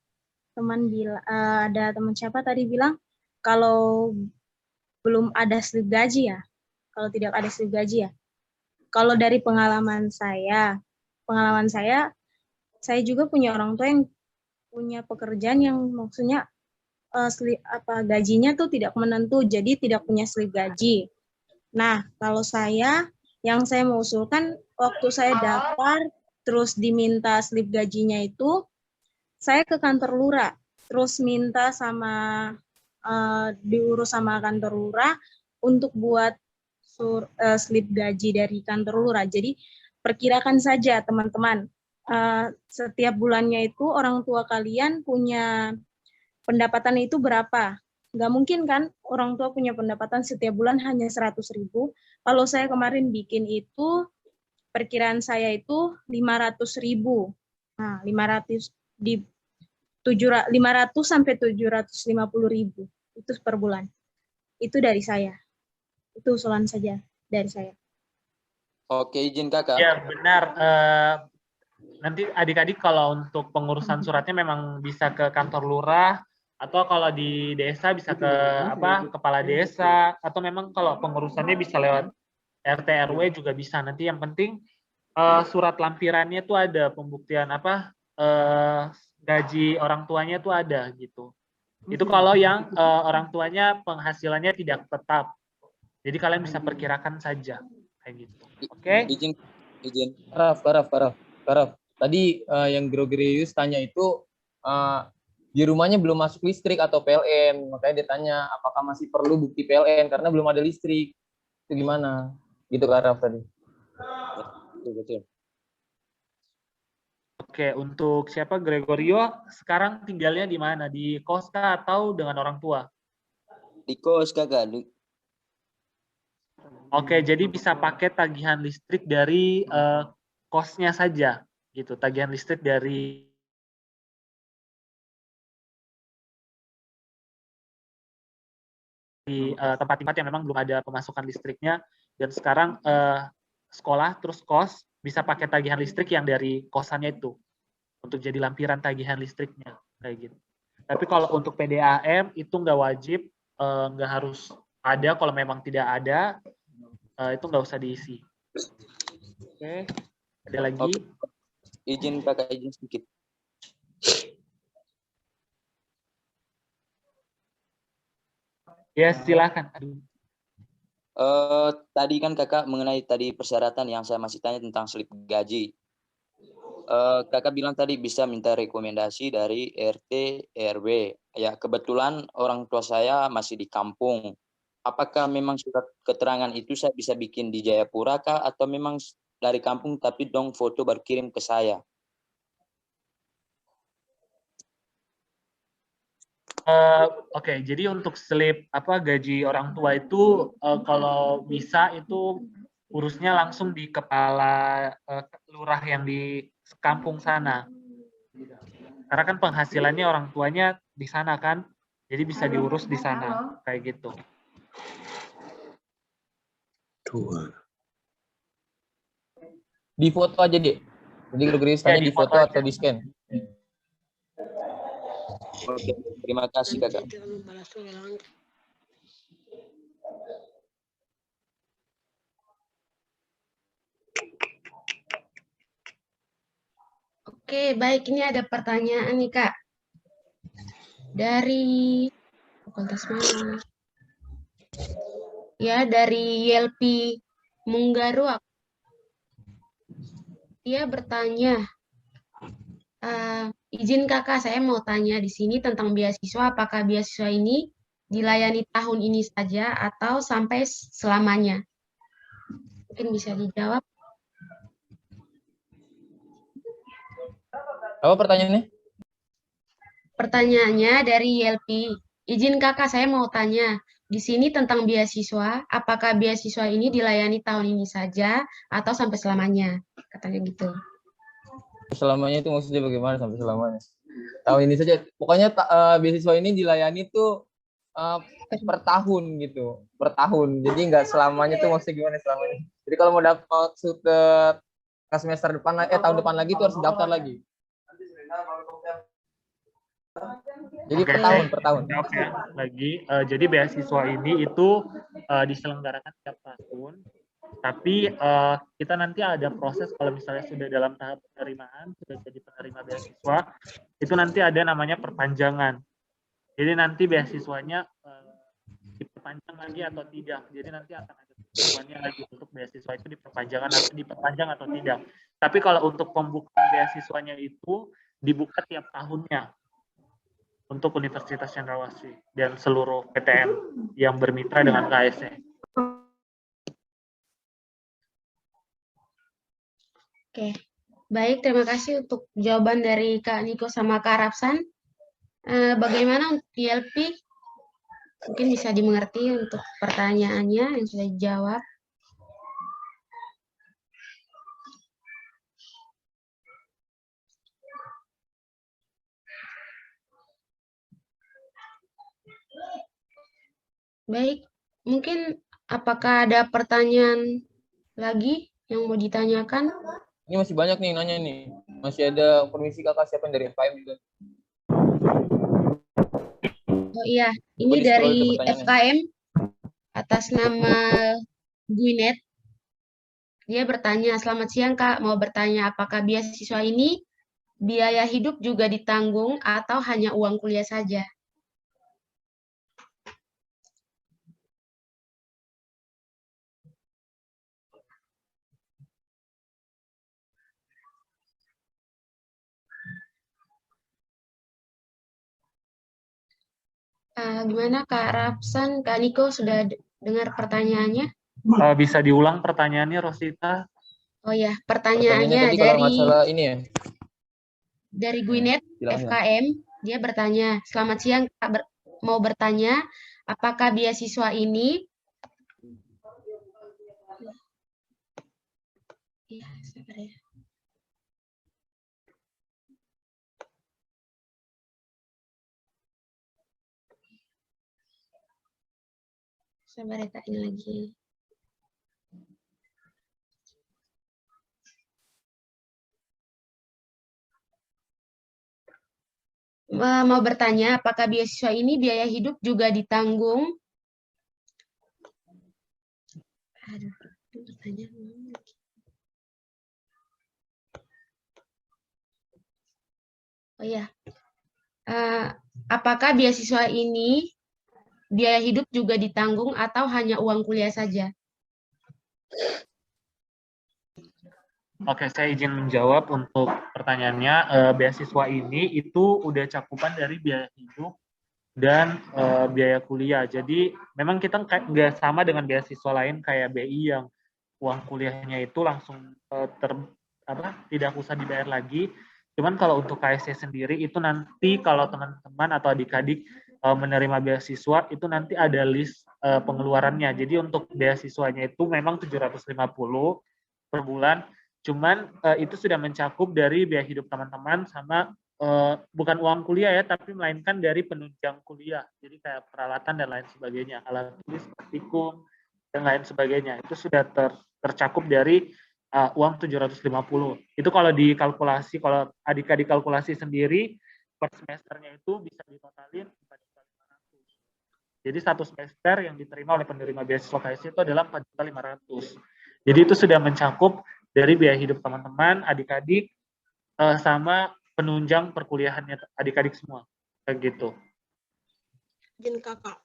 ada teman siapa tadi bilang kalau belum ada slip gaji ya, kalau tidak ada slip gaji ya. Kalau dari pengalaman saya juga punya orang tua yang punya pekerjaan yang maksudnya gajinya tuh tidak menentu, jadi tidak punya slip gaji. Nah, kalau yang saya mau usulkan, waktu saya daftar, terus diminta slip gajinya itu, saya ke kantor lurah, terus minta diurus sama kantor lurah untuk buat slip gaji dari kantor lurah. Jadi, perkirakan saja teman-teman, setiap bulannya itu orang tua kalian punya pendapatan itu berapa? Nggak mungkin kan orang tua punya pendapatan setiap bulan hanya 100.000. Kalau saya kemarin bikin itu, perkiraan saya itu 500.000. Nah, 500 sampai 750.000 itu per bulan. Itu dari saya. Itu usulan saja dari saya. Oke, izin kakak. Ya, benar. Nanti adik-adik kalau untuk pengurusan suratnya memang bisa ke kantor lurah, atau kalau di desa bisa ke kepala desa, atau memang kalau pengurusannya bisa lewat RT RW juga bisa. Nanti yang penting surat lampirannya tuh ada pembuktian gaji orang tuanya tuh ada gitu. Itu kalau yang orang tuanya penghasilannya tidak tetap. Jadi kalian bisa perkirakan saja kayak gitu. Oke? Izin. Karaf. Tadi yang Gregorius tanya itu di rumahnya belum masuk listrik atau PLN, makanya dia tanya apakah masih perlu bukti PLN karena belum ada listrik. Itu gimana? Gitu Karaf tadi. Betul. Oke, untuk siapa Gregorio sekarang tinggalnya di mana? Di kos kah atau dengan orang tua? Di kos kakak. Oke, jadi bisa pakai tagihan listrik dari kosnya saja, gitu. Tagihan listrik dari tempat-tempat yang memang belum ada pemasukan listriknya, dan sekarang sekolah terus kos bisa pakai tagihan listrik yang dari kosannya itu untuk jadi lampiran tagihan listriknya kayak gitu. Tapi kalau untuk PDAM itu nggak wajib, nggak harus ada. Kalau memang tidak ada, itu nggak usah diisi. Oke, ada lagi? Oke. Izin kakak, izin sedikit. Ya, silakan. Aduh. Tadi kan kakak mengenai tadi persyaratan yang saya masih tanya tentang slip gaji. Kakak bilang tadi bisa minta rekomendasi dari RT RW. Ya, kebetulan orang tua saya masih di kampung. Apakah memang surat keterangan itu saya bisa bikin di Jayapura kah, atau memang dari kampung tapi dong foto baru kirim ke saya? Oke, jadi untuk slip gaji orang tua itu kalau bisa itu urusnya langsung di kepala lurah yang di kampung sana. Karena kan penghasilannya orang tuanya di sana kan, jadi bisa diurus di sana kayak gitu. Di foto aja deh. Jadi Gregorius tanya di foto atau di scan? Oke, terima kasih kakak. Oke, baik. Ini ada pertanyaan nih, Kak. Dari Fakultas mana? Ya, dari Yelpi Munggaruak. Dia bertanya, izin kakak, saya mau tanya di sini tentang beasiswa. Apakah beasiswa ini dilayani tahun ini saja atau sampai selamanya? Mungkin bisa dijawab. Apa pertanyaannya? Pertanyaannya dari Yelpi. Izin kakak, saya mau tanya di sini tentang beasiswa. Apakah beasiswa ini dilayani tahun ini saja atau sampai selamanya? Katanya gitu. Selamanya itu maksudnya bagaimana sampai selamanya? Tahun ini saja. Pokoknya beasiswa ini dilayani tuh per tahun gitu, per tahun. Jadi nggak selamanya tuh maksudnya gimana selamanya? Jadi kalau mau dapat maksud ke semester depan, tahun depan lagi tuh harus daftar lagi. Jadi Oke, per tahun. jawab ya lagi. Jadi beasiswa ini itu diselenggarakan tiap tahun. Tapi kita nanti ada proses kalau misalnya sudah dalam tahap penerimaan, sudah jadi penerima beasiswa, itu nanti ada namanya perpanjangan. Jadi nanti beasiswanya diperpanjang lagi atau tidak. Jadi nanti akan ada pertemuannya lagi untuk beasiswa itu diperpanjang atau tidak. Tapi kalau untuk pembukaan beasiswanya itu dibuka tiap tahunnya untuk Universitas Cendrawasih dan seluruh PTN yang bermitra dengan KSE. Oke, baik. Terima kasih untuk jawaban dari Kak Niko sama Kak Rapsan. Bagaimana untuk PLP? Mungkin bisa dimengerti untuk pertanyaannya yang sudah dijawab. Baik, mungkin apakah ada pertanyaan lagi yang mau ditanyakan? Ini masih banyak nih nanya nih. Masih ada permisi kakak siapa yang dari FKM juga. Oh iya, ini Coba di-scroll dari itu pertanyaannya. FKM atas nama Guinet. Dia bertanya, selamat siang Kak, mau bertanya apakah beasiswa ini biaya hidup juga ditanggung atau hanya uang kuliah saja? Gimana Kak Rapsan, Kak Niko sudah dengar pertanyaannya? Bisa diulang pertanyaannya, Rosita? Oh ya, Pertanyaannya pertanyaannya tadi kalau nggak salah ini ya. dari Guinet Silakan. FKM, dia bertanya, selamat siang Kak, mau bertanya apakah beasiswa ini ya, sabar ya. Sabar ya Kak, ini lagi. Mau bertanya, apakah beasiswa ini biaya hidup juga ditanggung? Aduh, pertanyaan. Oh ya, apakah beasiswa ini biaya hidup juga ditanggung atau hanya uang kuliah saja? Oke, saya izin menjawab untuk pertanyaannya. Beasiswa ini itu udah cakupan dari biaya hidup dan biaya kuliah. Jadi memang kita nggak sama dengan beasiswa lain kayak BI yang uang kuliahnya itu langsung tidak usah dibayar lagi. Cuman kalau untuk KSE sendiri itu nanti kalau teman-teman atau adik-adik menerima beasiswa itu nanti ada list pengeluarannya. Jadi untuk beasiswanya itu memang 750 per bulan. Cuman itu sudah mencakup dari biaya hidup teman-teman sama bukan uang kuliah ya, tapi melainkan dari penunjang kuliah. Jadi kayak peralatan dan lain sebagainya, alat tulis, praktikum, dan lain sebagainya. Itu sudah tercakup dari uang 750. Itu kalau dikalkulasi, kalau adik-adik kalkulasi sendiri, per semesternya itu bisa ditotalin 4.500. Jadi satu semester yang diterima oleh penerima beasiswa KSE itu adalah 4.500. Jadi itu sudah mencakup dari biaya hidup teman-teman, adik-adik, sama penunjang perkuliahannya adik-adik semua. Kayak gitu. Izin kakak.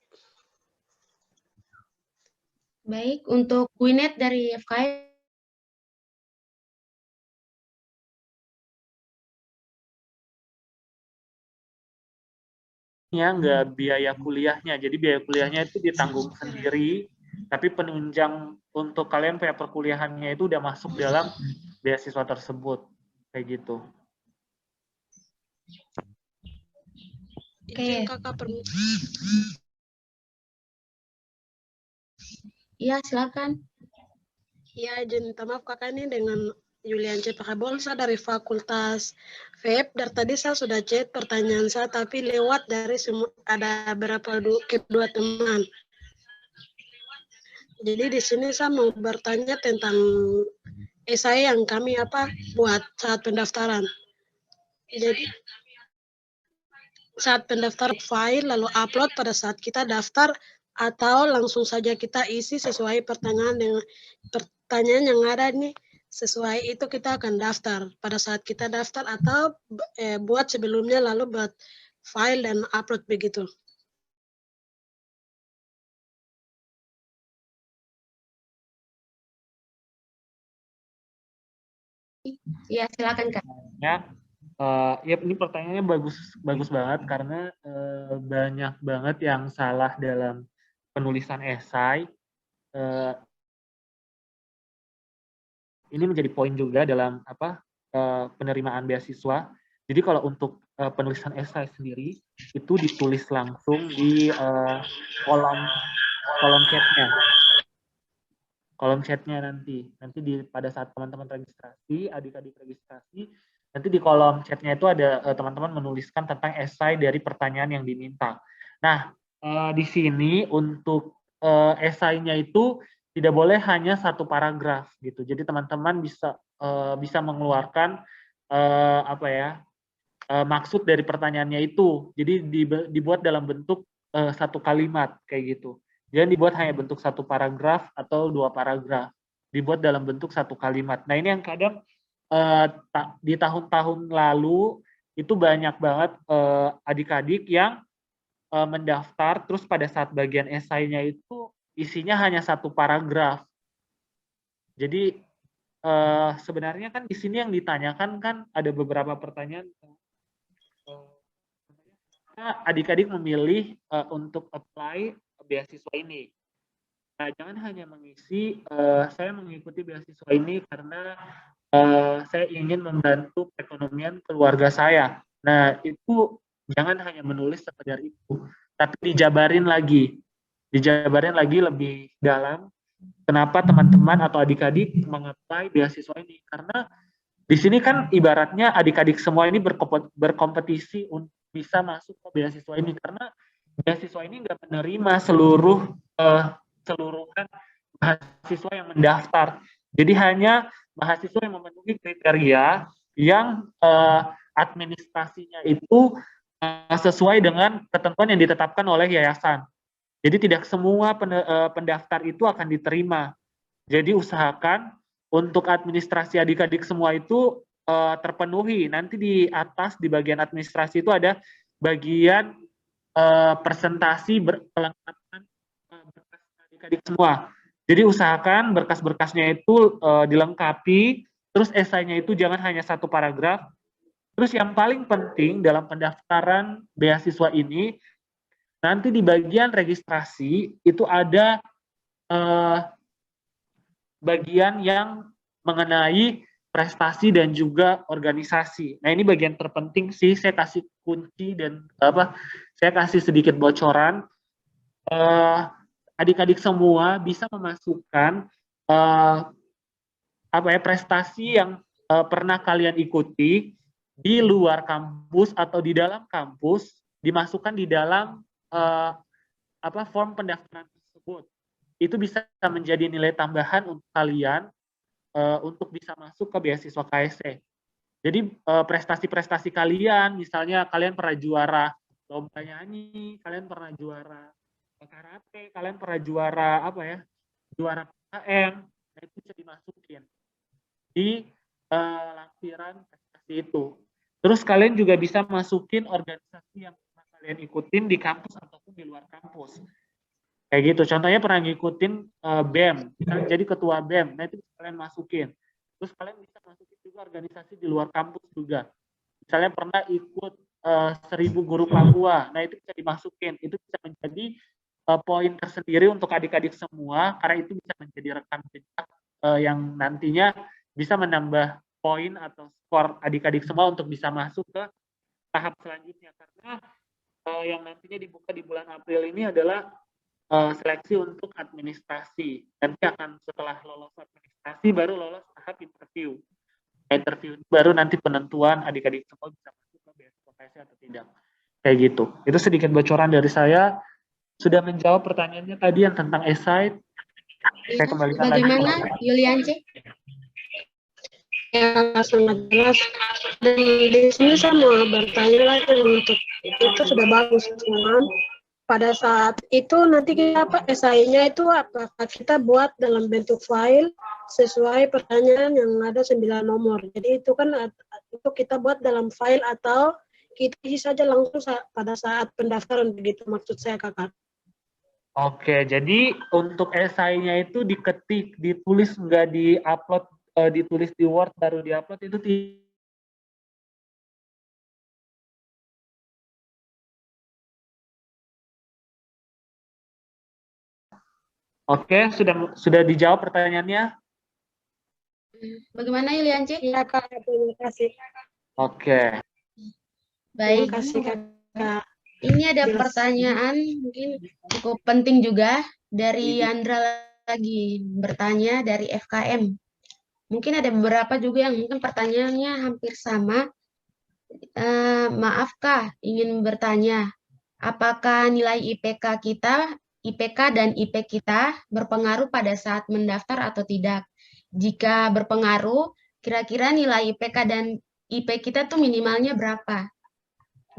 Baik, untuk Guinet dari FKM. Ya, nggak biaya kuliahnya. Jadi biaya kuliahnya itu ditanggung sendiri, tapi penunjang untuk kalian punya perkuliahannya itu udah masuk dalam beasiswa tersebut. Kayak gitu. Izin kakak permisi. Iya, silakan. Ya, izin minta maaf kakak ini dengan Julian C. Bolsa dari Fakultas FEB. Dari tadi saya sudah chat pertanyaan saya, tapi lewat dari ada beberapa kedua teman. Jadi di sini saya mau bertanya tentang esai yang kami buat saat pendaftaran. Jadi saat pendaftar file lalu upload pada saat kita daftar, atau langsung saja kita isi sesuai pertanyaan yang ada nih, sesuai itu kita akan daftar pada saat kita daftar, atau buat sebelumnya lalu buat file dan upload begitu. Ya, silakan Kak. Ya, ini pertanyaannya bagus banget karena banyak banget yang salah dalam penulisan esai. Ini menjadi poin juga dalam penerimaan beasiswa. Jadi kalau untuk penulisan esai sendiri itu ditulis langsung di kolom chatnya nanti pada saat teman-teman registrasi, adik-adik registrasi, nanti di kolom chatnya itu ada teman-teman menuliskan tentang esai dari pertanyaan yang diminta. Nah, di sini untuk esainya itu tidak boleh hanya satu paragraf gitu. Jadi teman-teman bisa mengeluarkan maksud dari pertanyaannya itu. Jadi dibuat dalam bentuk satu kalimat kayak gitu. Jangan dibuat hanya bentuk satu paragraf atau 2 paragraf. Dibuat dalam bentuk satu kalimat. Nah, ini yang kadang di tahun-tahun lalu itu banyak banget adik-adik yang mendaftar, terus pada saat bagian esainya itu isinya hanya satu paragraf. Jadi sebenarnya kan di sini yang ditanyakan kan ada beberapa pertanyaan. Adik-adik memilih untuk apply beasiswa ini. Nah, jangan hanya mengisi saya mengikuti beasiswa ini karena saya ingin membantu perekonomian keluarga saya. Nah, itu jangan hanya menulis sekedar itu, tapi dijabarin lagi lebih dalam kenapa teman-teman atau adik-adik mengapply beasiswa ini. Karena di sini kan ibaratnya adik-adik semua ini berkompetisi untuk bisa masuk ke beasiswa ini, karena beasiswa ini nggak menerima keseluruhan mahasiswa yang mendaftar. Jadi hanya mahasiswa yang memenuhi kriteria yang administrasinya itu sesuai dengan ketentuan yang ditetapkan oleh yayasan. Jadi tidak semua pendaftar itu akan diterima. Jadi usahakan untuk administrasi adik-adik semua itu terpenuhi. Nanti di atas di bagian administrasi itu ada bagian presentasi perlengkapan berkas adik-adik semua. Jadi usahakan berkas-berkasnya itu dilengkapi, terus esainya itu jangan hanya satu paragraf. Terus yang paling penting dalam pendaftaran beasiswa ini, nanti di bagian registrasi itu ada bagian yang mengenai prestasi dan juga organisasi. Nah, ini bagian terpenting sih, saya kasih kunci dan saya kasih sedikit bocoran. Adik-adik semua bisa memasukkan prestasi yang pernah kalian ikuti di luar kampus atau di dalam kampus, dimasukkan di dalam form pendaftaran tersebut. Itu bisa menjadi nilai tambahan untuk kalian untuk bisa masuk ke beasiswa KSE. Jadi prestasi-prestasi kalian, misalnya kalian pernah juara lomba nyanyi, kalian pernah juara karate, kalian pernah juara juara PKM, nah itu bisa dimasukin di lampiran prestasi itu. Terus kalian juga bisa masukin organisasi yang pernah kalian ikutin di kampus ataupun di luar kampus. Kayak gitu. Contohnya pernah ngikutin BEM, misalnya jadi ketua BEM, nah itu bisa kalian masukin. Terus kalian bisa masukin juga organisasi di luar kampus juga. Misalnya pernah ikut 1000 Guru Papua, nah itu bisa dimasukin. Itu bisa menjadi poin tersendiri untuk adik-adik semua, karena itu bisa menjadi rekam jejak yang nantinya bisa menambah poin atau skor adik-adik semua untuk bisa masuk ke tahap selanjutnya. Karena yang nantinya dibuka di bulan April ini adalah seleksi untuk administrasi. Nanti akan setelah lolos administrasi baru lolos tahap interview. Interview baru nanti penentuan adik-adik semua bisa masuk ke beasiswa KSE atau tidak. Kayak gitu. Itu sedikit bocoran dari saya. Sudah menjawab pertanyaannya tadi yang tentang esai. Saya kembalikan bagaimana, lagi. Yuliance? Ya, sangat jelas. Dan di sini saya mau bertanya lagi untuk Itu sudah bagus, cuman pada saat itu nanti kita esainya itu apakah kita buat dalam bentuk file sesuai pertanyaan yang ada 9 nomor. Jadi itu kan itu kita buat dalam file atau kita isi saja langsung pada saat pendaftaran, begitu maksud saya kakak. Oke, jadi untuk esainya itu diketik, ditulis nggak di-upload, ditulis di Word baru di-upload itu Oke, sudah dijawab pertanyaannya? Bagaimana Yuliance? Iya kak, terima kasih. Oke. Baik. Terima kasih kakak. Ini ada pertanyaan mungkin cukup penting juga dari Yandra lagi bertanya dari FKM. Mungkin ada beberapa juga yang mungkin pertanyaannya hampir sama. Maaf Kak, ingin bertanya, apakah nilai IPK dan IP kita berpengaruh pada saat mendaftar atau tidak? Jika berpengaruh, kira-kira nilai IPK dan IP kita tuh minimalnya berapa?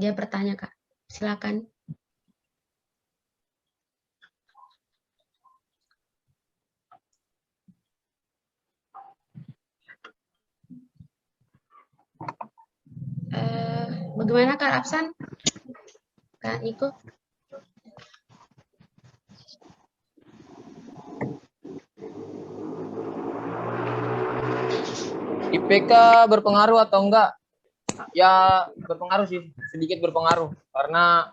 Dia bertanya Kak, silakan. Bagaimana Kak Rapsan? Kak Niko? IPK berpengaruh atau enggak? Ya berpengaruh sih, sedikit berpengaruh. Karena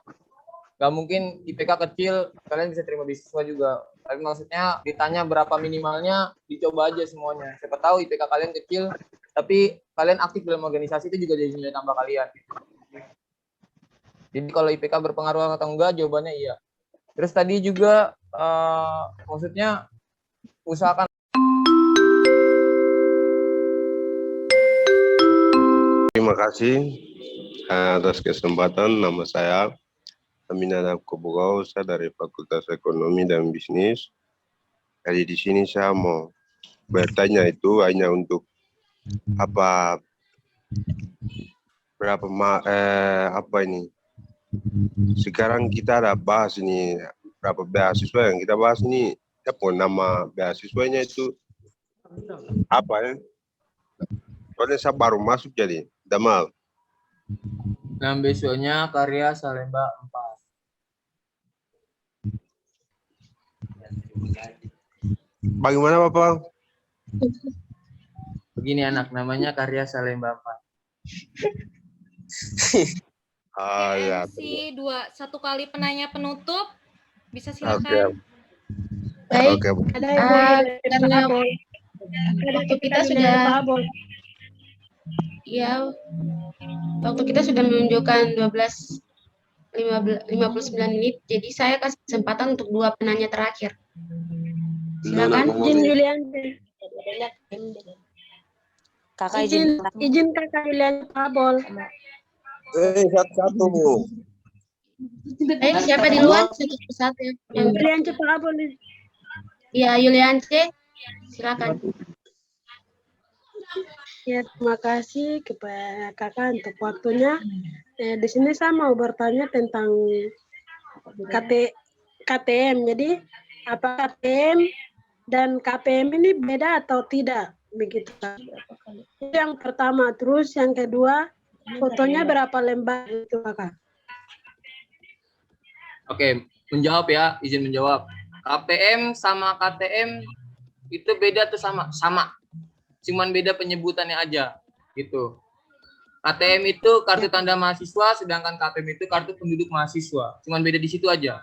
nggak mungkin IPK kecil, kalian bisa terima beasiswa juga. Tapi maksudnya ditanya berapa minimalnya, dicoba aja semuanya. Siapa tahu IPK kalian kecil, tapi kalian aktif dalam organisasi itu juga jadi nilai tambah kalian. Jadi kalau IPK berpengaruh atau enggak, jawabannya iya. Terus tadi juga maksudnya usahakan. Terima kasih atas kesempatan. Nama saya Aminah Kobogau, saya dari Fakultas Ekonomi dan Bisnis. Jadi di sini saya mau bertanya itu hanya untuk apa ini? Sekarang kita ada bahas ini berapa beasiswa yang kita bahas ini. Apa nama beasiswanya itu apa ya? Soalnya saya baru masuk jadi Damal. Nama beasiswanya Karya Salemba 4. Bagaimana Bapak? Begini anak, namanya Karya Salemba 4. Ya. Satu kali penanya penutup, bisa silakan. Okay. Baik, Karena waktu kita sudah, ya, waktu kita sudah menunjukkan 59 menit, jadi saya kasih kesempatan untuk 2 penanya terakhir. Silakan. Izin Julian. Kakak Izin kakak Julian Pabol. Satu-satu Bu. Baik, siapa di luar? Satu-satu ya. Julian Pabol. Ya, Yuliance, silakan. Ya, terima kasih kepada kakak untuk waktunya. Di sini saya mau bertanya tentang KTM. Jadi, apa KTM dan KPM ini beda atau tidak? Begitu. Itu yang pertama. Terus yang kedua, fotonya berapa lembar itu kakak? Oke, menjawab ya, izin menjawab. KPM sama KTM itu beda tuh sama. Cuman beda penyebutannya aja gitu. KTM itu kartu tanda mahasiswa, sedangkan KPM itu kartu penduduk mahasiswa. Cuman beda di situ aja.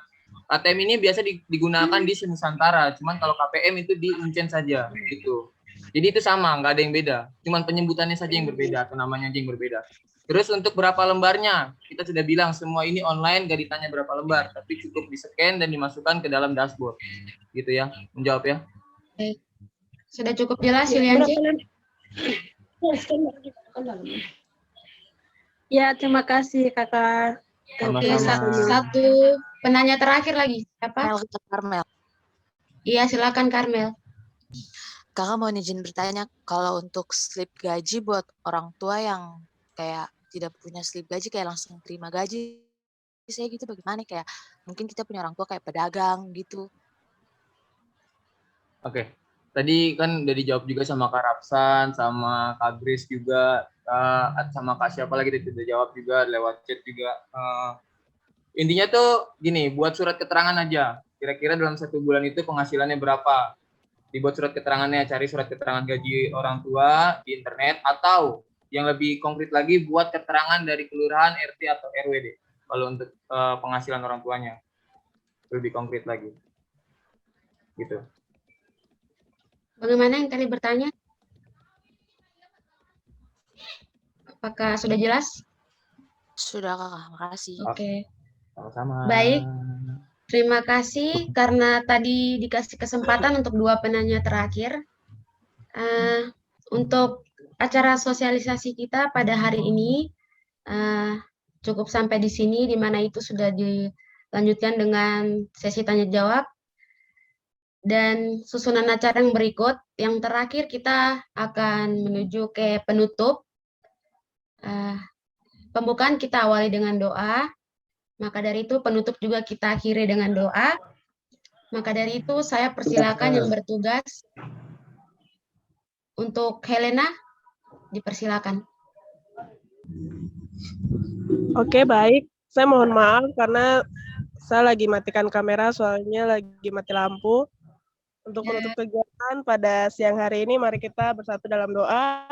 KTM ini biasa digunakan di Nusantara, cuman kalau KPM itu di Uncen saja gitu. Jadi itu sama, nggak ada yang beda. Cuman penyebutannya saja yang berbeda atau namanya aja yang berbeda. Terus untuk berapa lembarnya, kita sudah bilang semua ini online, nggak ditanya berapa lembar, tapi cukup di-scan dan dimasukkan ke dalam dashboard. Gitu ya, menjawab ya. Baik. Sudah cukup jelas, Yulianci? Ya, terima kasih kakak. Oke, satu penanya terakhir lagi. Siapa? Karmel. Iya, silakan Karmel. Kakak mau izin bertanya, kalau untuk slip gaji buat orang tua yang kayak tidak punya slip gaji, kayak langsung terima gaji, saya gitu bagaimana, kayak mungkin kita punya orang tua kayak pedagang gitu. Oke. Tadi kan udah dijawab juga sama Kak Rapsan, sama Kak Grace juga, sama Kak siapa lagi tadi udah jawab juga lewat chat juga. Intinya tuh gini, buat surat keterangan aja. Kira-kira dalam 1 bulan itu penghasilannya berapa? Dibuat surat keterangannya, cari surat keterangan gaji orang tua di internet, atau yang lebih konkret lagi buat keterangan dari kelurahan, RT atau RW deh. Kalau untuk penghasilan orang tuanya lebih konkret lagi. Gitu. Bagaimana yang tadi bertanya? Apakah sudah jelas? Sudah Kakak, makasih. Oke. Sama-sama. Baik. Terima kasih karena tadi dikasih kesempatan untuk 2 penanya terakhir. Untuk acara sosialisasi kita pada hari ini cukup sampai di sini, di mana itu sudah dilanjutkan dengan sesi tanya jawab. Dan susunan acara yang berikut, yang terakhir kita akan menuju ke penutup. Pembukaan kita awali dengan doa, maka dari itu penutup juga kita akhiri dengan doa. Maka dari itu saya persilakan yang bertugas untuk Helena, dipersilakan. Oke, baik. Saya mohon maaf karena saya lagi matikan kamera, soalnya lagi mati lampu. Untuk menutup kegiatan pada siang hari ini, mari kita bersatu dalam doa.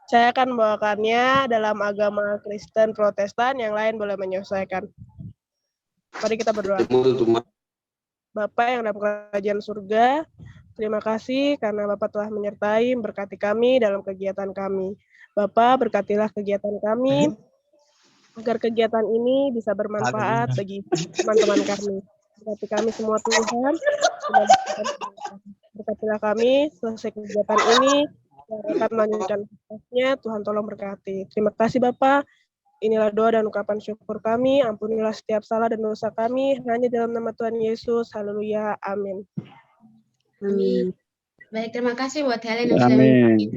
Saya akan membawakannya dalam agama Kristen Protestan, yang lain boleh menyesuaikan. Mari kita berdoa. Bapa yang dalam kerajaan surga, terima kasih karena Bapak telah menyertai, berkati kami dalam kegiatan kami. Bapak, berkatilah kegiatan kami, agar kegiatan ini bisa bermanfaat bagi teman-teman kami. Berkati kami semua Tuhan, berkatilah kami selesai kegiatan ini, yang akan melanjutkan prosesnya, Tuhan tolong berkati. Terima kasih Bapak, inilah doa dan ucapan syukur kami, ampunilah setiap salah dan dosa kami, hanya dalam nama Tuhan Yesus, haleluya, amin. Amin. Baik, terima kasih buat Helen yang sudah memimpin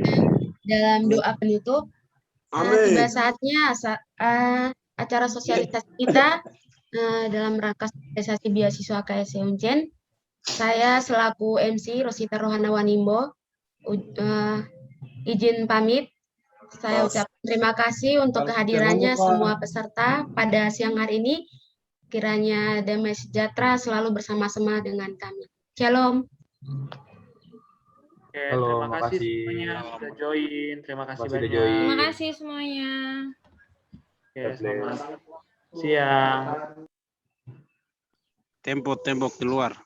dalam doa penutup. Tiba saatnya acara sosialisasi kita dalam rangka sosialisasi beasiswa KSE Uncen. Saya selaku MC Rosita Rohana Wanimbo izin pamit. Saya ucapkan terima kasih untuk kehadirannya semua peserta pada siang hari ini. Kiranya damai sejahtera selalu bersama-sama dengan kami. Shalom. Oke, Halo, terima kasih makasih. semuanya sudah join. Terima kasih Makasih udah banyak. join. Terima kasih semuanya. Oke, selamat siang. Tembok di luar.